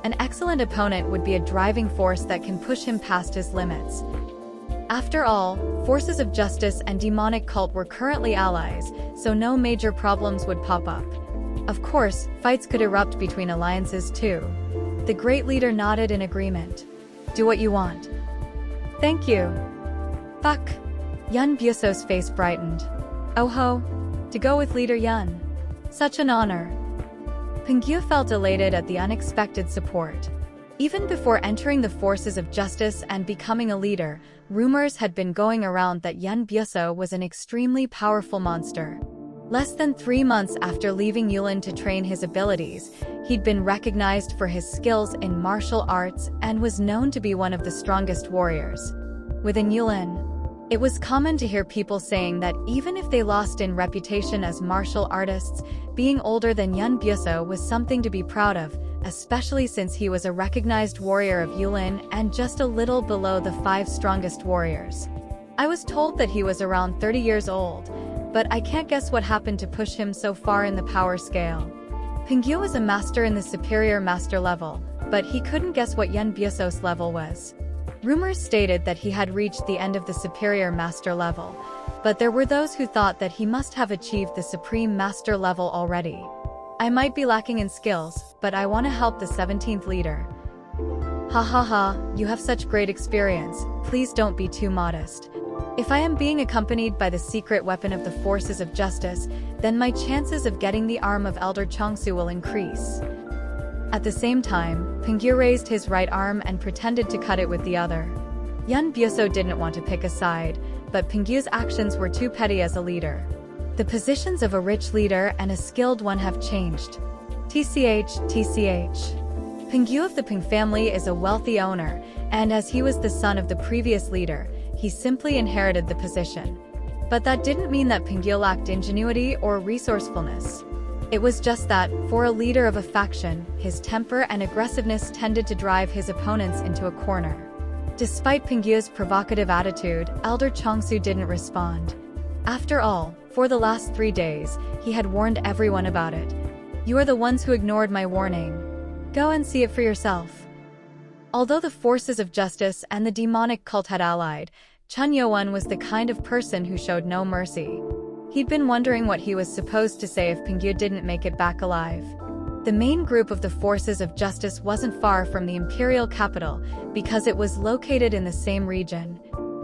An excellent opponent would be a driving force that can push him past his limits. After all, forces of justice and demonic cult were currently allies, so no major problems would pop up. Of course, fights could erupt between alliances too. The great leader nodded in agreement. "Do what you want." "Thank you." "Fuck." Yan Byeso's face brightened. "Oh ho, to go with Leader Yan. Such an honor." Pengyu felt elated at the unexpected support. Even before entering the forces of justice and becoming a leader, rumors had been going around that Yan Byeso was an extremely powerful monster. Less than 3 months after leaving Yulin to train his abilities, he'd been recognized for his skills in martial arts and was known to be one of the strongest warriors within Yulin. It was common to hear people saying that even if they lost in reputation as martial artists, being older than Yan Byeso was something to be proud of, especially since he was a recognized warrior of Yulin and just a little below the 5 strongest warriors. I was told that he was around 30 years old, but I can't guess what happened to push him so far in the power scale. Pengyu was a master in the superior master level, but he couldn't guess what Yan Byeso's level was. Rumors stated that he had reached the end of the superior master level, but there were those who thought that he must have achieved the supreme master level already. "I might be lacking in skills, but I want to help the 17th leader." "Ha ha ha, you have such great experience, please don't be too modest. If I am being accompanied by the secret weapon of the forces of justice, then my chances of getting the arm of Elder Chongsu will increase." At the same time, Pengyu raised his right arm and pretended to cut it with the other. Yan Byeso didn't want to pick a side, but Pengyu's actions were too petty as a leader. The positions of a rich leader and a skilled one have changed. TCH. Pengyu of the Peng family is a wealthy owner, and as he was the son of the previous leader, he simply inherited the position. But that didn't mean that Pengyu lacked ingenuity or resourcefulness. It was just that, for a leader of a faction, his temper and aggressiveness tended to drive his opponents into a corner. Despite Pengyu's provocative attitude, Elder Chongsu didn't respond. After all, for the last 3 days, he had warned everyone about it. "You are the ones who ignored my warning. Go and see it for yourself." Although the forces of justice and the demonic cult had allied, Chunyoan was the kind of person who showed no mercy. He'd been wondering what he was supposed to say if Pengyu didn't make it back alive. The main group of the forces of justice wasn't far from the imperial capital, because it was located in the same region.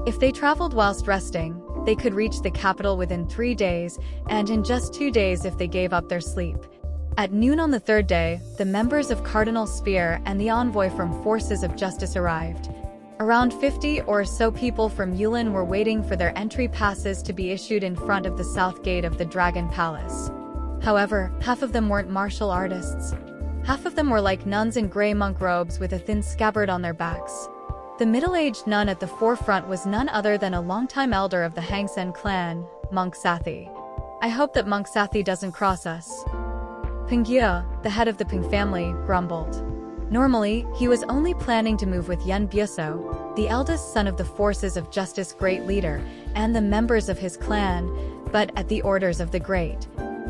If they traveled whilst resting, they could reach the capital within 3 days, and in just 2 days if they gave up their sleep. At noon on the 3rd day, the members of Cardinal Spear and the envoy from Forces of Justice arrived. Around 50 or so people from Yulin were waiting for their entry passes to be issued in front of the south gate of the Dragon Palace. However, half of them weren't martial artists. Half of them were like nuns in gray monk robes with a thin scabbard on their backs. The middle-aged nun at the forefront was none other than a longtime elder of the Hangsen clan, Monk Sathi. I hope that Monk Sathi doesn't cross us. Pengye, the head of the Peng family, grumbled. Normally, he was only planning to move with Yun Byeso, the eldest son of the Forces of Justice Great Leader, and the members of his clan, but at the orders of the Great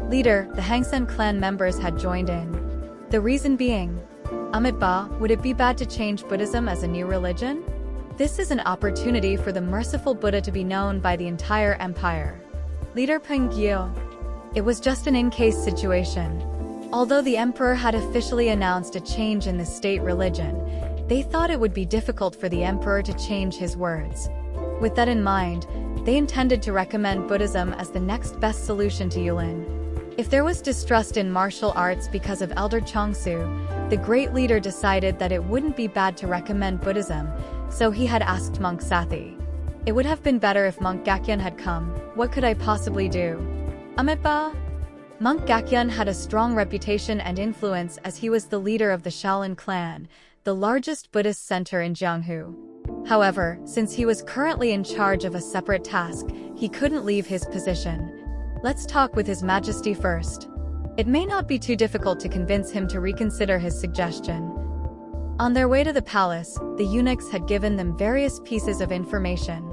Leader, the Hangsen clan members had joined in. The reason being, Amitabha, would it be bad to change Buddhism as a new religion? This is an opportunity for the merciful Buddha to be known by the entire empire. Leader Pengye. It was just an in-case situation. Although the emperor had officially announced a change in the state religion, they thought it would be difficult for the emperor to change his words. With that in mind, they intended to recommend Buddhism as the next best solution to Yulin. If there was distrust in martial arts because of Elder Chongsu, the great leader decided that it wouldn't be bad to recommend Buddhism, so he had asked Monk Sathi. It would have been better if Monk Gakyen had come. What could I possibly do? Amitabha? Monk Gakyen had a strong reputation and influence as he was the leader of the Shaolin clan, the largest Buddhist center in Jianghu. However, since he was currently in charge of a separate task, he couldn't leave his position. Let's talk with His Majesty first. It may not be too difficult to convince him to reconsider his suggestion. On their way to the palace, the eunuchs had given them various pieces of information.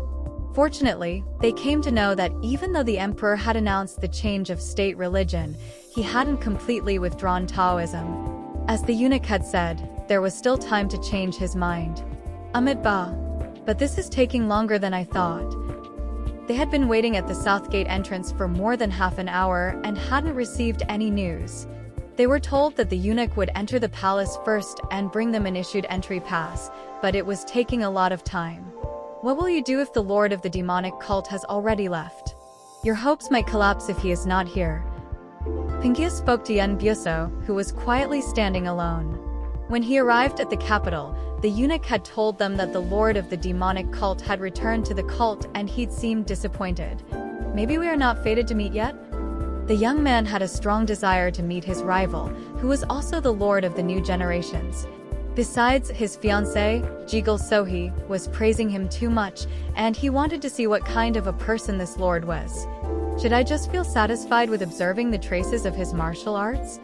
Fortunately, they came to know that even though the emperor had announced the change of state religion, he hadn't completely withdrawn Taoism. As the eunuch had said, there was still time to change his mind. Amitabha. But this is taking longer than I thought. They had been waiting at the south gate entrance for more than half an hour and hadn't received any news. They were told that the eunuch would enter the palace first and bring them an issued entry pass, but it was taking a lot of time. What will you do if the lord of the demonic cult has already left? Your hopes might collapse if he is not here. Pengye spoke to Yun Byeso, who was quietly standing alone. When he arrived at the capital, the eunuch had told them that the lord of the demonic cult had returned to the cult and he'd seemed disappointed. Maybe we are not fated to meet yet? The young man had a strong desire to meet his rival, who was also the lord of the new generations. Besides, his fiancée, Jigel Sohi, was praising him too much, and he wanted to see what kind of a person this lord was. Should I just feel satisfied with observing the traces of his martial arts?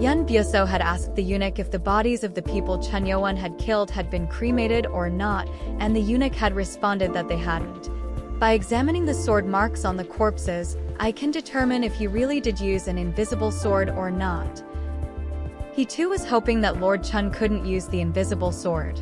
Yun Byeso had asked the eunuch if the bodies of the people Chen Youan had killed had been cremated or not, and the eunuch had responded that they hadn't. By examining the sword marks on the corpses, I can determine if he really did use an invisible sword or not. He too was hoping that Lord Chen couldn't use the invisible sword.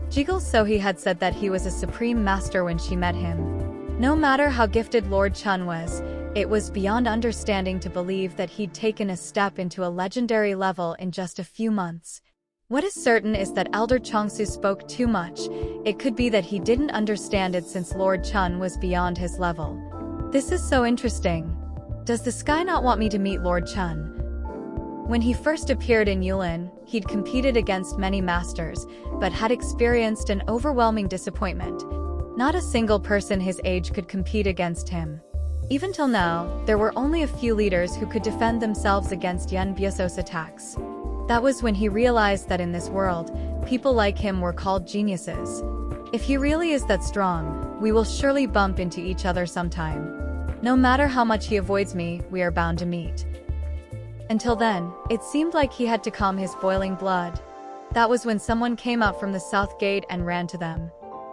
Jigel Sohi had said that he was a supreme master when she met him. No matter how gifted Lord Chen was, it was beyond understanding to believe that he'd taken a step into a legendary level in just a few months. What is certain is that Elder Chongsu spoke too much. It could be that he didn't understand it since Lord Chen was beyond his level. This is so interesting. Does the sky not want me to meet Lord Chen? When he first appeared in Yulin, he'd competed against many masters, but had experienced an overwhelming disappointment. Not a single person his age could compete against him. Even till now, there were only a few leaders who could defend themselves against Yun Byeso's attacks. That was when he realized that in this world, people like him were called geniuses. If he really is that strong, we will surely bump into each other sometime. No matter how much he avoids me, we are bound to meet. Until then, it seemed like he had to calm his boiling blood. That was when someone came out from the south gate and ran to them.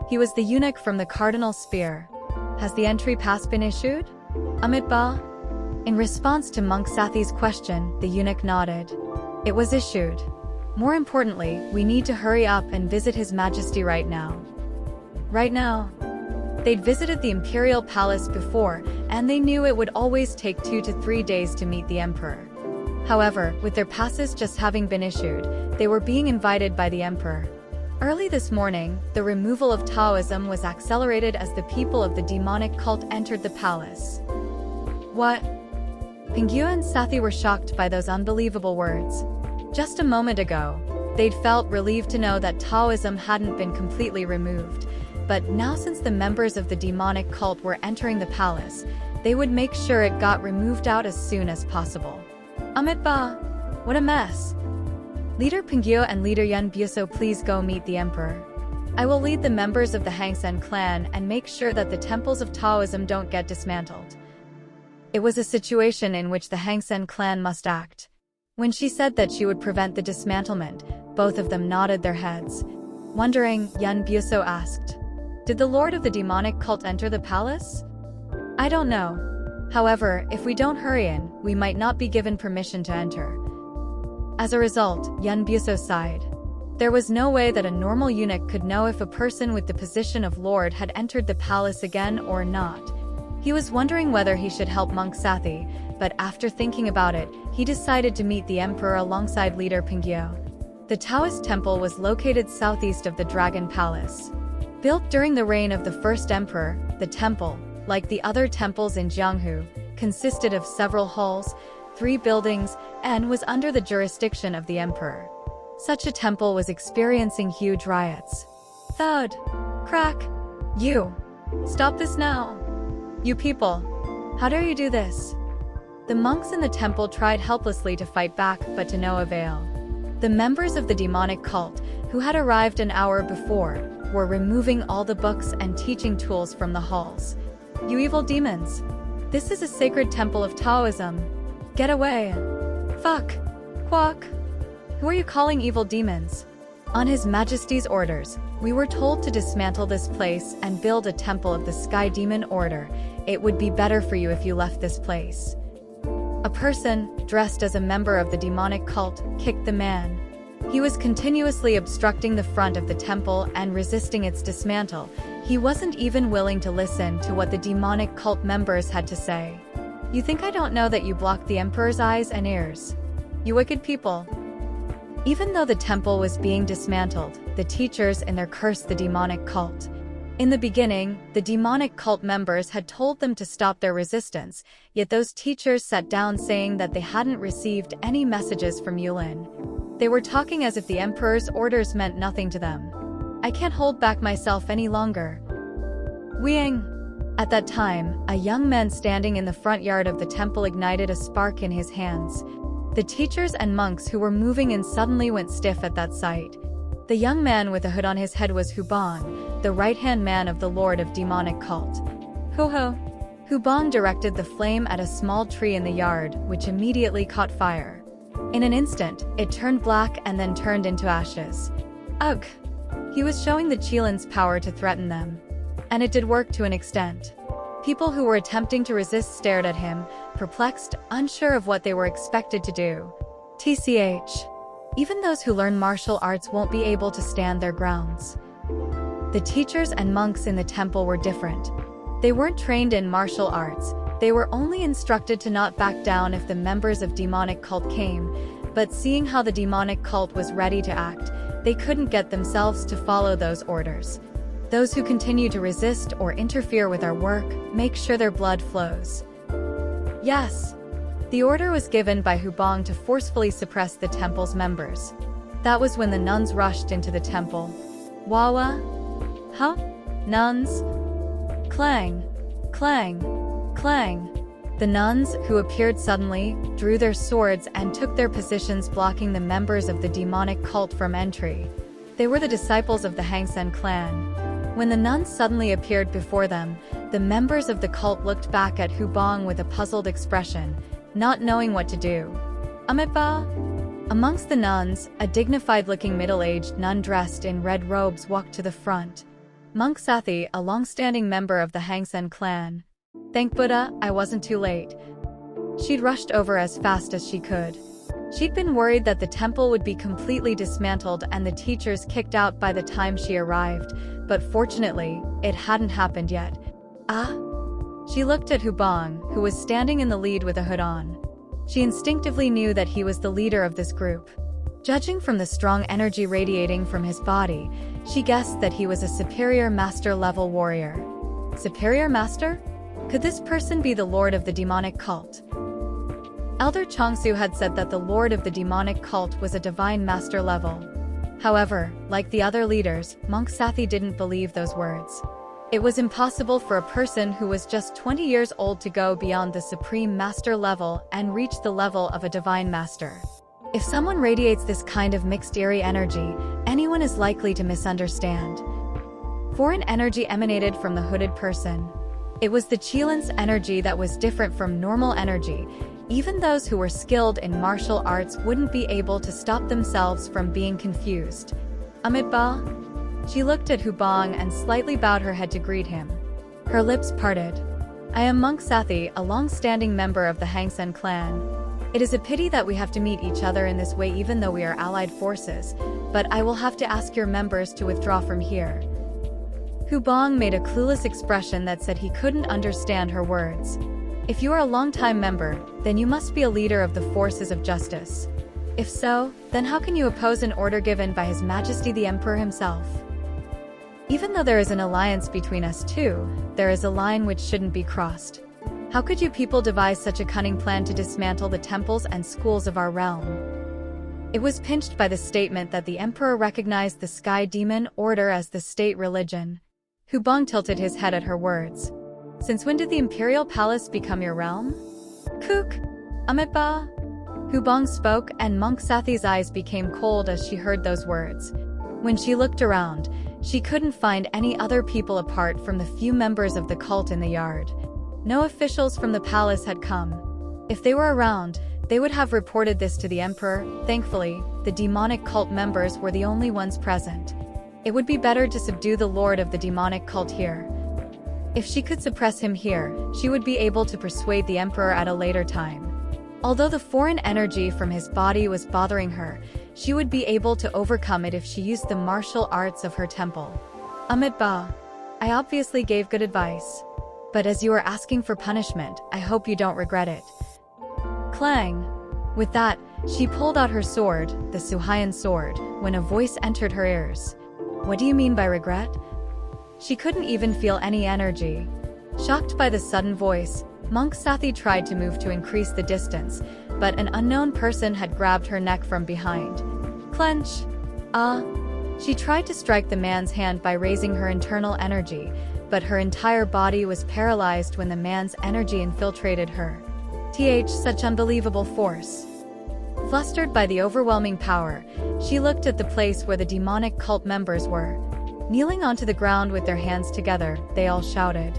He was the eunuch from the Cardinal Spear. Has the entry pass been issued? Amitabha? In response to Monk Sathi's question, the eunuch nodded. It was issued. More importantly, we need to hurry up and visit His Majesty right now. Right now? They'd visited the imperial palace before, and they knew it would always take 2 to 3 days to meet the emperor. However, with their passes just having been issued, they were being invited by the emperor. Early this morning, the removal of Taoism was accelerated as the people of the demonic cult entered the palace. What? Pengye and Sathi were shocked by those unbelievable words. Just a moment ago, they'd felt relieved to know that Taoism hadn't been completely removed, but now since the members of the demonic cult were entering the palace, they would make sure it got removed out as soon as possible. Amitabha, what a mess. Leader Pingyo and Leader Yan Buso, please go meet the emperor. I will lead the members of the Hangsen clan and make sure that the temples of Taoism don't get dismantled. It was a situation in which the Hangsen clan must act. When she said that she would prevent the dismantlement, both of them nodded their heads. Wondering, Yan Buso asked, "Did the lord of the demonic cult enter the palace?" "I don't know. However, if we don't hurry in, we might not be given permission to enter." As a result, Yan Buso sighed. There was no way that a normal eunuch could know if a person with the position of lord had entered the palace again or not. He was wondering whether he should help Monk Sathi, but after thinking about it, he decided to meet the emperor alongside leader Pingyo. The Taoist temple was located southeast of the Dragon Palace. Built during the reign of the first emperor, the temple, like the other temples in Jianghu, consisted of several halls, 3 buildings, and was under the jurisdiction of the emperor. Such a temple was experiencing huge riots. Thud! Crack! You! Stop this now! You people! How dare you do this? The monks in the temple tried helplessly to fight back, but to no avail. The members of the demonic cult, who had arrived an hour before, were removing all the books and teaching tools from the halls. You evil demons! This is a sacred temple of Taoism. Get away! Fuck! Quack! Who are you calling evil demons? On His Majesty's orders, we were told to dismantle this place and build a temple of the Sky Demon Order. It would be better for you if you left this place. A person, dressed as a member of the demonic cult, kicked the man. He was continuously obstructing the front of the temple and resisting its dismantle. He wasn't even willing to listen to what the demonic cult members had to say. You think I don't know that you blocked the emperor's eyes and ears? You wicked people! Even though the temple was being dismantled, the teachers in there cursed the demonic cult. In the beginning, the demonic cult members had told them to stop their resistance, yet those teachers sat down saying that they hadn't received any messages from Yulin. They were talking as if the emperor's orders meant nothing to them. I can't hold back myself any longer. Weing! At that time, a young man standing in the front yard of the temple ignited a spark in his hands. The teachers and monks who were moving in suddenly went stiff at that sight. The young man with a hood on his head was Hubong, the right-hand man of the Lord of Demonic Cult. Ho-ho! Hubong directed the flame at a small tree in the yard, which immediately caught fire. In an instant, it turned black and then turned into ashes. Ugh! He was showing the Qilin's power to threaten them. And it did work to an extent. People who were attempting to resist stared at him, perplexed, unsure of what they were expected to do. TCH. Even those who learn martial arts won't be able to stand their grounds. The teachers and monks in the temple were different. They weren't trained in martial arts, they were only instructed to not back down if the members of demonic cult came, but seeing how the demonic cult was ready to act, they couldn't get themselves to follow those orders. Those who continue to resist or interfere with our work, make sure their blood flows. Yes. The order was given by Hubong to forcefully suppress the temple's members. That was when the nuns rushed into the temple. Wawa? Huh? Nuns? Clang! Clang! Clang! The nuns, who appeared suddenly, drew their swords and took their positions blocking the members of the demonic cult from entry. They were the disciples of the Hangsen clan. When the nuns suddenly appeared before them, the members of the cult looked back at Hubong with a puzzled expression, not knowing what to do. Amipa? Amongst the nuns, a dignified-looking middle-aged nun dressed in red robes walked to the front. Monk Sathi, a long-standing member of the Hangsen clan. Thank Buddha, I wasn't too late. She'd rushed over as fast as she could. She'd been worried that the temple would be completely dismantled and the teachers kicked out by the time she arrived, but fortunately, it hadn't happened yet. Ah? She looked at Hubong, who was standing in the lead with a hood on. She instinctively knew that he was the leader of this group. Judging from the strong energy radiating from his body, she guessed that he was a superior master-level warrior. Superior master? Could this person be the lord of the demonic cult? Elder Chongsu had said that the lord of the demonic cult was a divine master level. However, like the other leaders, Monk Sathi didn't believe those words. It was impossible for a person who was just 20 years old to go beyond the supreme master level and reach the level of a divine master. If someone radiates this kind of mixed eerie energy, anyone is likely to misunderstand. Foreign energy emanated from the hooded person. It was the Chilan's energy that was different from normal energy. Even those who were skilled in martial arts wouldn't be able to stop themselves from being confused. Amit ba? She looked at Hubong and slightly bowed her head to greet him. Her lips parted. I am Monk Sathi, a long-standing member of the Hangsen clan. It is a pity that we have to meet each other in this way even though we are allied forces, but I will have to ask your members to withdraw from here. Hubong made a clueless expression that said he couldn't understand her words. If you are a long-time member, then you must be a leader of the forces of justice. If so, then how can you oppose an order given by His Majesty the Emperor himself? Even though there is an alliance between us two, there is a line which shouldn't be crossed. How could you people devise such a cunning plan to dismantle the temples and schools of our realm? It was pinched by the statement that the Emperor recognized the Sky Demon Order as the state religion. Hubong tilted his head at her words. Since when did the Imperial Palace become your realm? Kook! Amit ba? Hubong spoke, and Monk Sathi's eyes became cold as she heard those words. When she looked around, she couldn't find any other people apart from the few members of the cult in the yard. No officials from the palace had come. If they were around, they would have reported this to the Emperor. Thankfully, the demonic cult members were the only ones present. It would be better to subdue the lord of the demonic cult here. If she could suppress him here, she would be able to persuade the Emperor at a later time. Although the foreign energy from his body was bothering her, she would be able to overcome it if she used the martial arts of her temple. Amit ba, I obviously gave good advice. But as you are asking for punishment, I hope you don't regret it. Clang! With that, she pulled out her sword, the Suhayan sword, when a voice entered her ears. What do you mean by regret? She couldn't even feel any energy. Shocked by the sudden voice, Monk Sathi tried to move to increase the distance, but an unknown person had grabbed her neck from behind. Clench! She tried to strike the man's hand by raising her internal energy, but her entire body was paralyzed when the man's energy infiltrated her. Such unbelievable force. Flustered by the overwhelming power, she looked at the place where the demonic cult members were. Kneeling onto the ground with their hands together, they all shouted,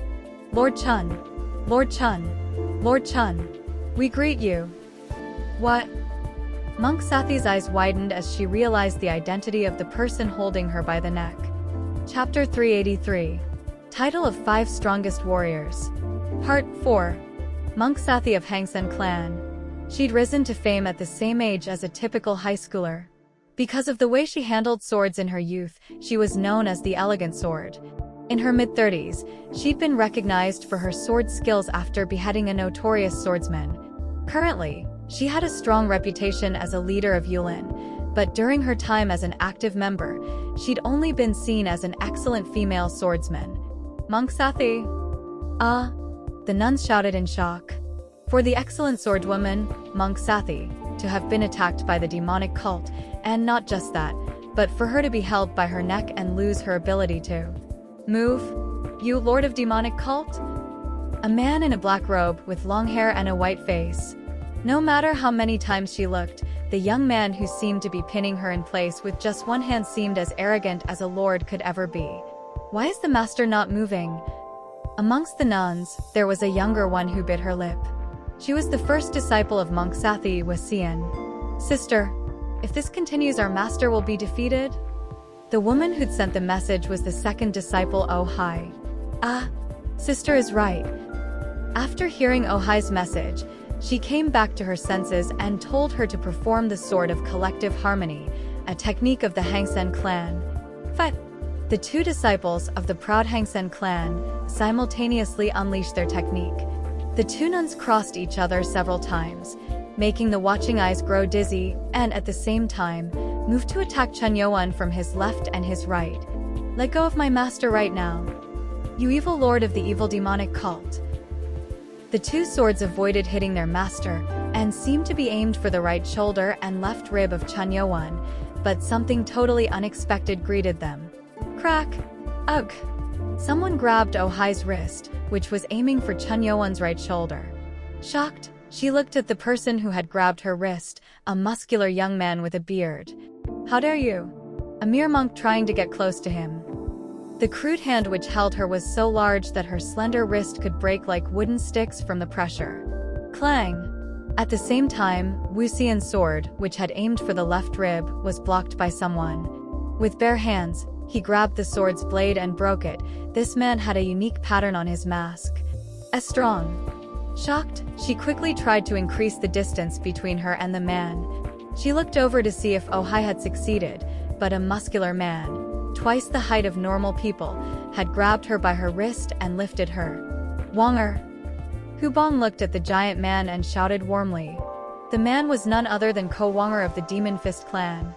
Lord Chun! Lord Chun! Lord Chun! We greet you! What? Monk Sathi's eyes widened as she realized the identity of the person holding her by the neck. Chapter 383. Title of 5 Strongest Warriors. Part 4. Monk Sathi of Hangsen clan. She'd risen to fame at the same age as a typical high schooler. Because of the way she handled swords in her youth, she was known as the Elegant Sword. In her mid-30s, she'd been recognized for her sword skills after beheading a notorious swordsman. Currently, she had a strong reputation as a leader of Yulin, but during her time as an active member, she'd only been seen as an excellent female swordsman. Monk Sathi! The nuns shouted in shock. For the excellent swordwoman, Monk Sathi, to have been attacked by the demonic cult, and not just that, but for her to be held by her neck and lose her ability to move. You lord of demonic cult? A man in a black robe with long hair and a white face. No matter how many times she looked, the young man who seemed to be pinning her in place with just one hand seemed as arrogant as a lord could ever be. Why is the master not moving? Amongst the nuns, there was a younger one who bit her lip. She was the first disciple of Monk Sathi Wasian. Sister, if this continues, our master will be defeated? The woman who'd sent the message was the second disciple Ohai. Sister is right. After hearing Ohai's message, she came back to her senses and told her to perform the Sword of Collective Harmony, a technique of the Hangsen clan. The 2 disciples of the proud Hangsen clan simultaneously unleashed their technique. The 2 nuns crossed each other several times, making the watching eyes grow dizzy, and at the same time, moved to attack Chun Yuan from his left and his right. Let go of my master right now. You evil lord of the evil demonic cult. The 2 swords avoided hitting their master, and seemed to be aimed for the right shoulder and left rib of Chun Yuan, but something totally unexpected greeted them. Crack! Ugh! Someone grabbed Ohai's wrist, which was aiming for Chun Yuan's right shoulder. Shocked, She looked at the person who had grabbed her wrist, a muscular young man with a beard. "How dare you?" A mere monk trying to get close to him. The crude hand which held her was so large that her slender wrist could break like wooden sticks from the pressure. Clang! At the same time, Wu Xian's sword, which had aimed for the left rib, was blocked by someone. With bare hands, he grabbed the sword's blade and broke it. This man had a unique pattern on his mask. As strong. Shocked, she quickly tried to increase the distance between her and the man. She looked over to see if Oh Hai had succeeded, but a muscular man, twice the height of normal people, had grabbed her by her wrist and lifted her. "Wonger!" Hubong looked at the giant man and shouted warmly. The man was none other than Ko Wonger of the Demon Fist clan.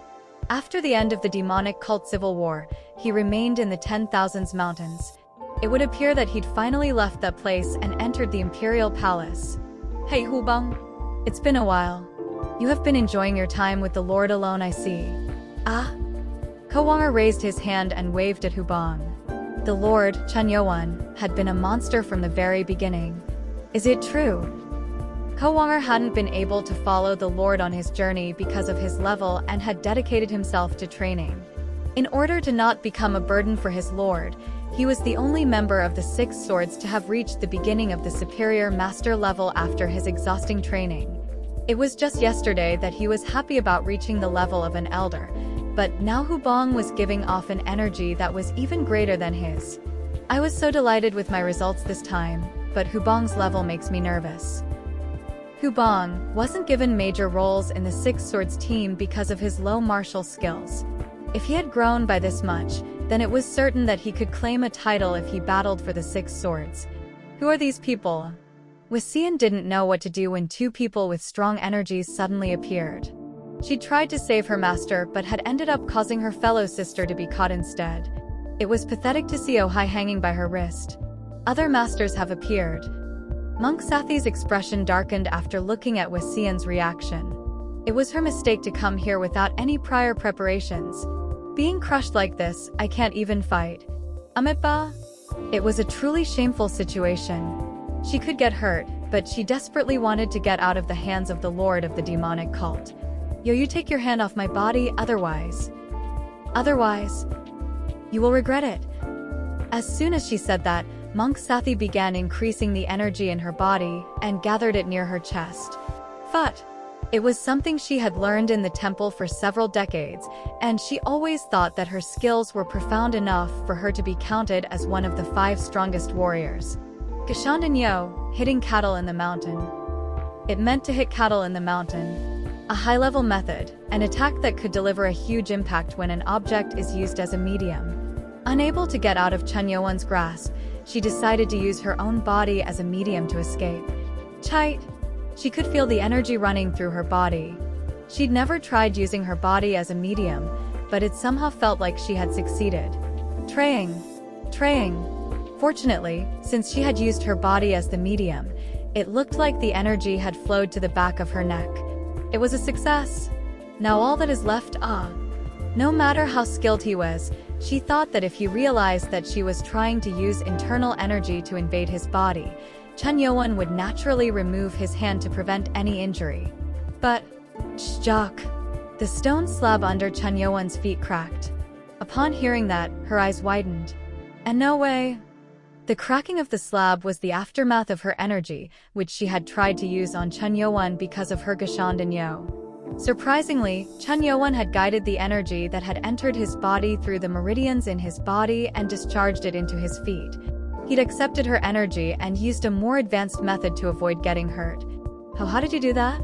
After the end of the demonic cult civil war, he remained in the 10,000s mountains. It would appear that he'd finally left that place and entered the imperial palace. "Hey Hubong, it's been a while. You have been enjoying your time with the Lord alone, I see." "Ah?" Ko Wonger raised his hand and waved at Hubong. The Lord, Chen Yuan, had been a monster from the very beginning. Is it true? Ko Wonger hadn't been able to follow the Lord on his journey because of his level and had dedicated himself to training. In order to not become a burden for his Lord, he was the only member of the Six Swords to have reached the beginning of the superior master level after his exhausting training. It was just yesterday that he was happy about reaching the level of an elder, but now Hubong was giving off an energy that was even greater than his. I was so delighted with my results this time, but Hubong's level makes me nervous. Hubong wasn't given major roles in the Six Swords team because of his low martial skills. If he had grown by this much, then it was certain that he could claim a title if he battled for the Six Swords. Who are these people? Wu Xian didn't know what to do when two people with strong energies suddenly appeared. She tried to save her master but had ended up causing her fellow sister to be caught instead. It was pathetic to see Oh Hai hanging by her wrist. Other masters have appeared. Monk Sathi's expression darkened after looking at Wu Xian's reaction. It was her mistake to come here without any prior preparations. Being crushed like this, I can't even fight. Amitba? It was a truly shameful situation. She could get hurt, but she desperately wanted to get out of the hands of the Lord of the demonic cult. Yo, you take your hand off my body, otherwise, you will regret it. As soon as she said that, Monk Sathi began increasing the energy in her body and gathered it near her chest. Fut! It was something she had learned in the temple for several decades, and she always thought that her skills were profound enough for her to be counted as one of the 5 strongest warriors. Gashandanyo, hitting cattle in the mountain. It meant to hit cattle in the mountain. A high-level method, an attack that could deliver a huge impact when an object is used as a medium. Unable to get out of Chen Yuan's grasp, she decided to use her own body as a medium to escape. Chait! She could feel the energy running through her body. She'd never tried using her body as a medium, but it somehow felt like she had succeeded. Traying. Fortunately, since she had used her body as the medium, it looked like the energy had flowed to the back of her neck. It was a success. Now all that is left, No matter how skilled he was, she thought that if he realized that she was trying to use internal energy to invade his body, Chen Yuan would naturally remove his hand to prevent any injury. But, Shjuk! The stone slab under Chen Yuan's feet cracked. Upon hearing that, her eyes widened. And no way! The cracking of the slab was the aftermath of her energy, which she had tried to use on Chen Yuan because of her Gashandanyo. Surprisingly, Chen Yuan had guided the energy that had entered his body through the meridians in his body and discharged it into his feet. He'd accepted her energy and used a more advanced method to avoid getting hurt. How did you do that?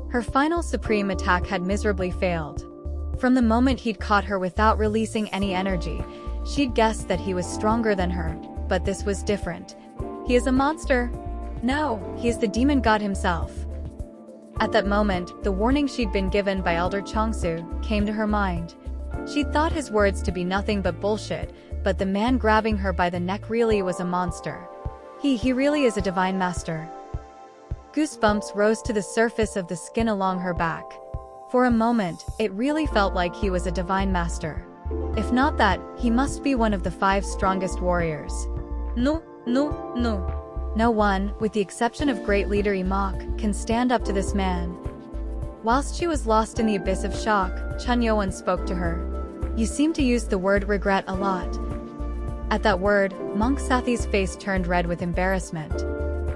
Her final supreme attack had miserably failed. From the moment he'd caught her without releasing any energy, she'd guessed that he was stronger than her, but this was different. He is a monster. No, he is the demon god himself. At that moment, the warning she'd been given by Elder Changsu came to her mind. She'd thought his words to be nothing but bullshit, but the man grabbing her by the neck really was a monster. He really is a divine master. Goosebumps rose to the surface of the skin along her back. For a moment, it really felt like he was a divine master. If not that, he must be one of the 5 strongest warriors. No. No one, with the exception of great leader Imak, can stand up to this man. Whilst she was lost in the abyss of shock, Chun Yo-won spoke to her. You seem to use the word regret a lot. At that word, Monk Sathi's face turned red with embarrassment.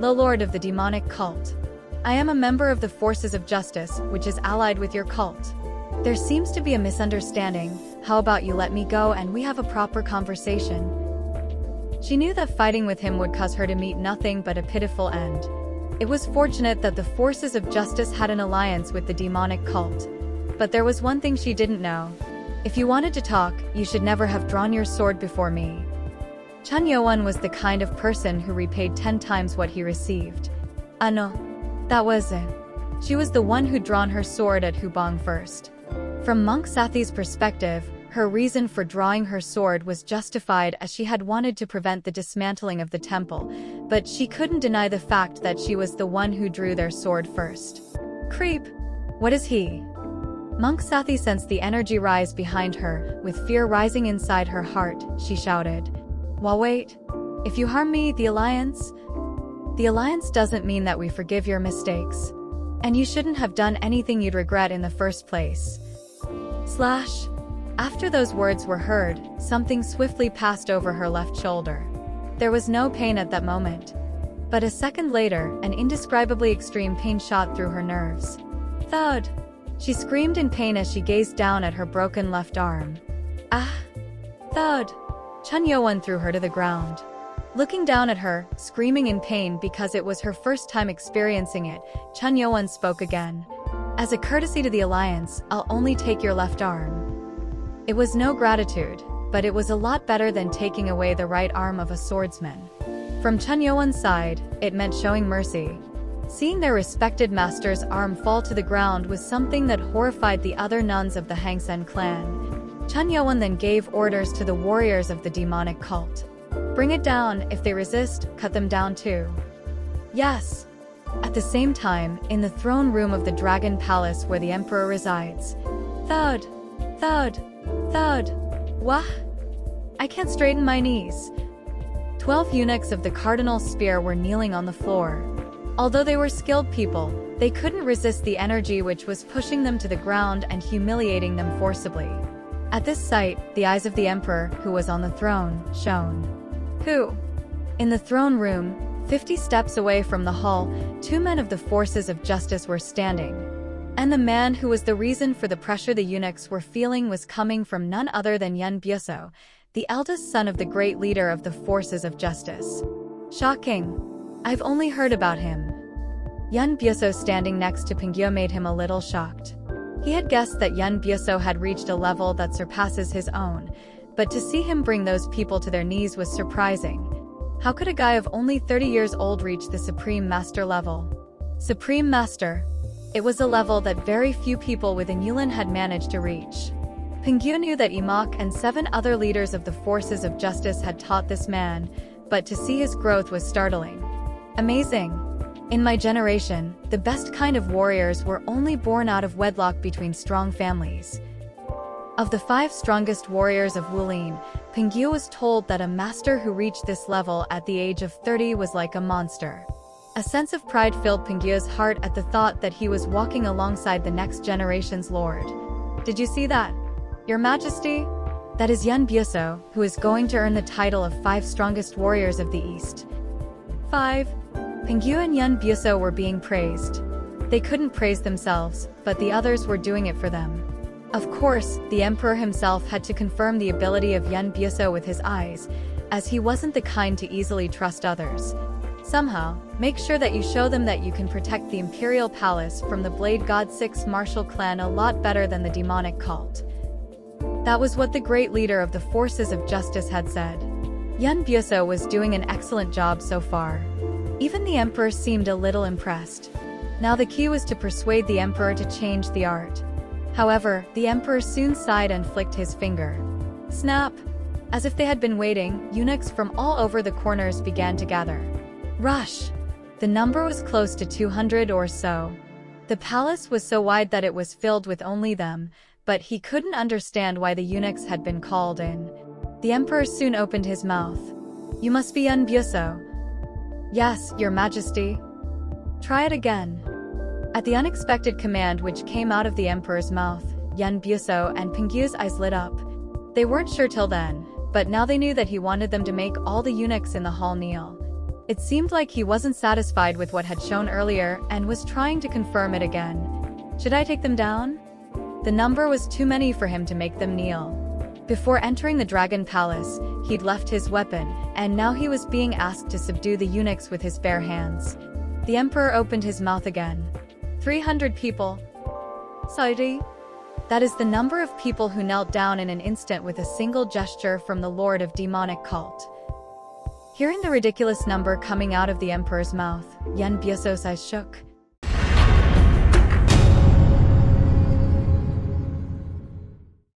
Low Lord of the demonic cult. I am a member of the Forces of Justice, which is allied with your cult. There seems to be a misunderstanding. How about you let me go and we have a proper conversation? She knew that fighting with him would cause her to meet nothing but a pitiful end. It was fortunate that the Forces of Justice had an alliance with the demonic cult. But there was one thing she didn't know. If you wanted to talk, you should never have drawn your sword before me. Chun Yo-won was the kind of person who repaid 10 times what he received. No. That was it. She was the one who'd drawn her sword at Hubong first. From Monk Sathi's perspective, her reason for drawing her sword was justified as she had wanted to prevent the dismantling of the temple, but she couldn't deny the fact that she was the one who drew their sword first. Creep! What is he? Monk Sathi sensed the energy rise behind her, with fear rising inside her heart, she shouted. Well, wait. If you harm me, the Alliance doesn't mean that we forgive your mistakes. And you shouldn't have done anything you'd regret in the first place. Slash. After those words were heard, something swiftly passed over her left shoulder. There was no pain at that moment. But a second later, an indescribably extreme pain shot through her nerves. Thud! She screamed in pain as she gazed down at her broken left arm. Ah! Thud! Chun Yo-won threw her to the ground. Looking down at her, screaming in pain because it was her first time experiencing it, Chun Yo-won spoke again. As a courtesy to the Alliance, I'll only take your left arm. It was no gratitude, but it was a lot better than taking away the right arm of a swordsman. From Chun Yo-won's side, it meant showing mercy. Seeing their respected master's arm fall to the ground was something that horrified the other nuns of the Hangsen clan. Chun Yo-won then gave orders to the warriors of the demonic cult. Bring it down. If they resist, cut them down too. Yes. At the same time, in the throne room of the Dragon Palace where the Emperor resides. Thud! Thud! Thud! Wah! I can't straighten my knees. 12 eunuchs of the Cardinal's spear were kneeling on the floor. Although they were skilled people, they couldn't resist the energy which was pushing them to the ground and humiliating them forcibly. At this sight, the eyes of the Emperor, who was on the throne, shone. Who? In the throne room, 50 steps away from the hall, 2 men of the Forces of Justice were standing. And the man who was the reason for the pressure the eunuchs were feeling was coming from none other than Yun Byuso, the eldest son of the great leader of the Forces of Justice. Shocking. I've only heard about him. Yun Byuso standing next to Pingyo made him a little shocked. He had guessed that Yun Byuso had reached a level that surpasses his own, but to see him bring those people to their knees was surprising. How could a guy of only 30 years old reach the Supreme Master level? Supreme Master. It was a level that very few people within Yulin had managed to reach. Pingyu knew that Imak and 7 other leaders of the Forces of Justice had taught this man, but to see his growth was startling. Amazing. In my generation, the best kind of warriors were only born out of wedlock between strong families. Of the 5 strongest warriors of Wulin, Pingyu was told that a master who reached this level at the age of 30 was like a monster. A sense of pride filled Pingyu's heart at the thought that he was walking alongside the next generation's lord. Did you see that? Your Majesty? That is Yun Byuso, who is going to earn the title of 5 strongest warriors of the East. 5. Pingyu and Yun Byuso were being praised. They couldn't praise themselves, but the others were doing it for them. Of course, the Emperor himself had to confirm the ability of Yun Byuso with his eyes, as he wasn't the kind to easily trust others. Somehow, make sure that you show them that you can protect the Imperial Palace from the Blade God 6 martial clan a lot better than the demonic cult. That was what the great leader of the Forces of Justice had said. Yun Byuso was doing an excellent job so far. Even the Emperor seemed a little impressed. Now the key was to persuade the Emperor to change the art. However, the Emperor soon sighed and flicked his finger. Snap! As if they had been waiting, eunuchs from all over the corners began to gather. Rush! The number was close to 200 or so. The palace was so wide that it was filled with only them, but he couldn't understand why the eunuchs had been called in. The Emperor soon opened his mouth. You must be Yun Byuso. Yes, Your Majesty. Try it again. At the unexpected command which came out of the emperor's mouth, Yan Buso and Pingyu's eyes lit up. They weren't sure till then, but now they knew that he wanted them to make all the eunuchs in the hall kneel. It seemed like he wasn't satisfied with what had shown earlier and was trying to confirm it again. Should I take them down? The number was too many for him to make them kneel. Before entering the Dragon Palace, he'd left his weapon, and now he was being asked to subdue the eunuchs with his bare hands. The emperor opened his mouth again. 300 people. Sorry. That is the number of people who knelt down in an instant with a single gesture from the lord of demonic cult. Hearing the ridiculous number coming out of the emperor's mouth, Yan Byoso's eyes shook.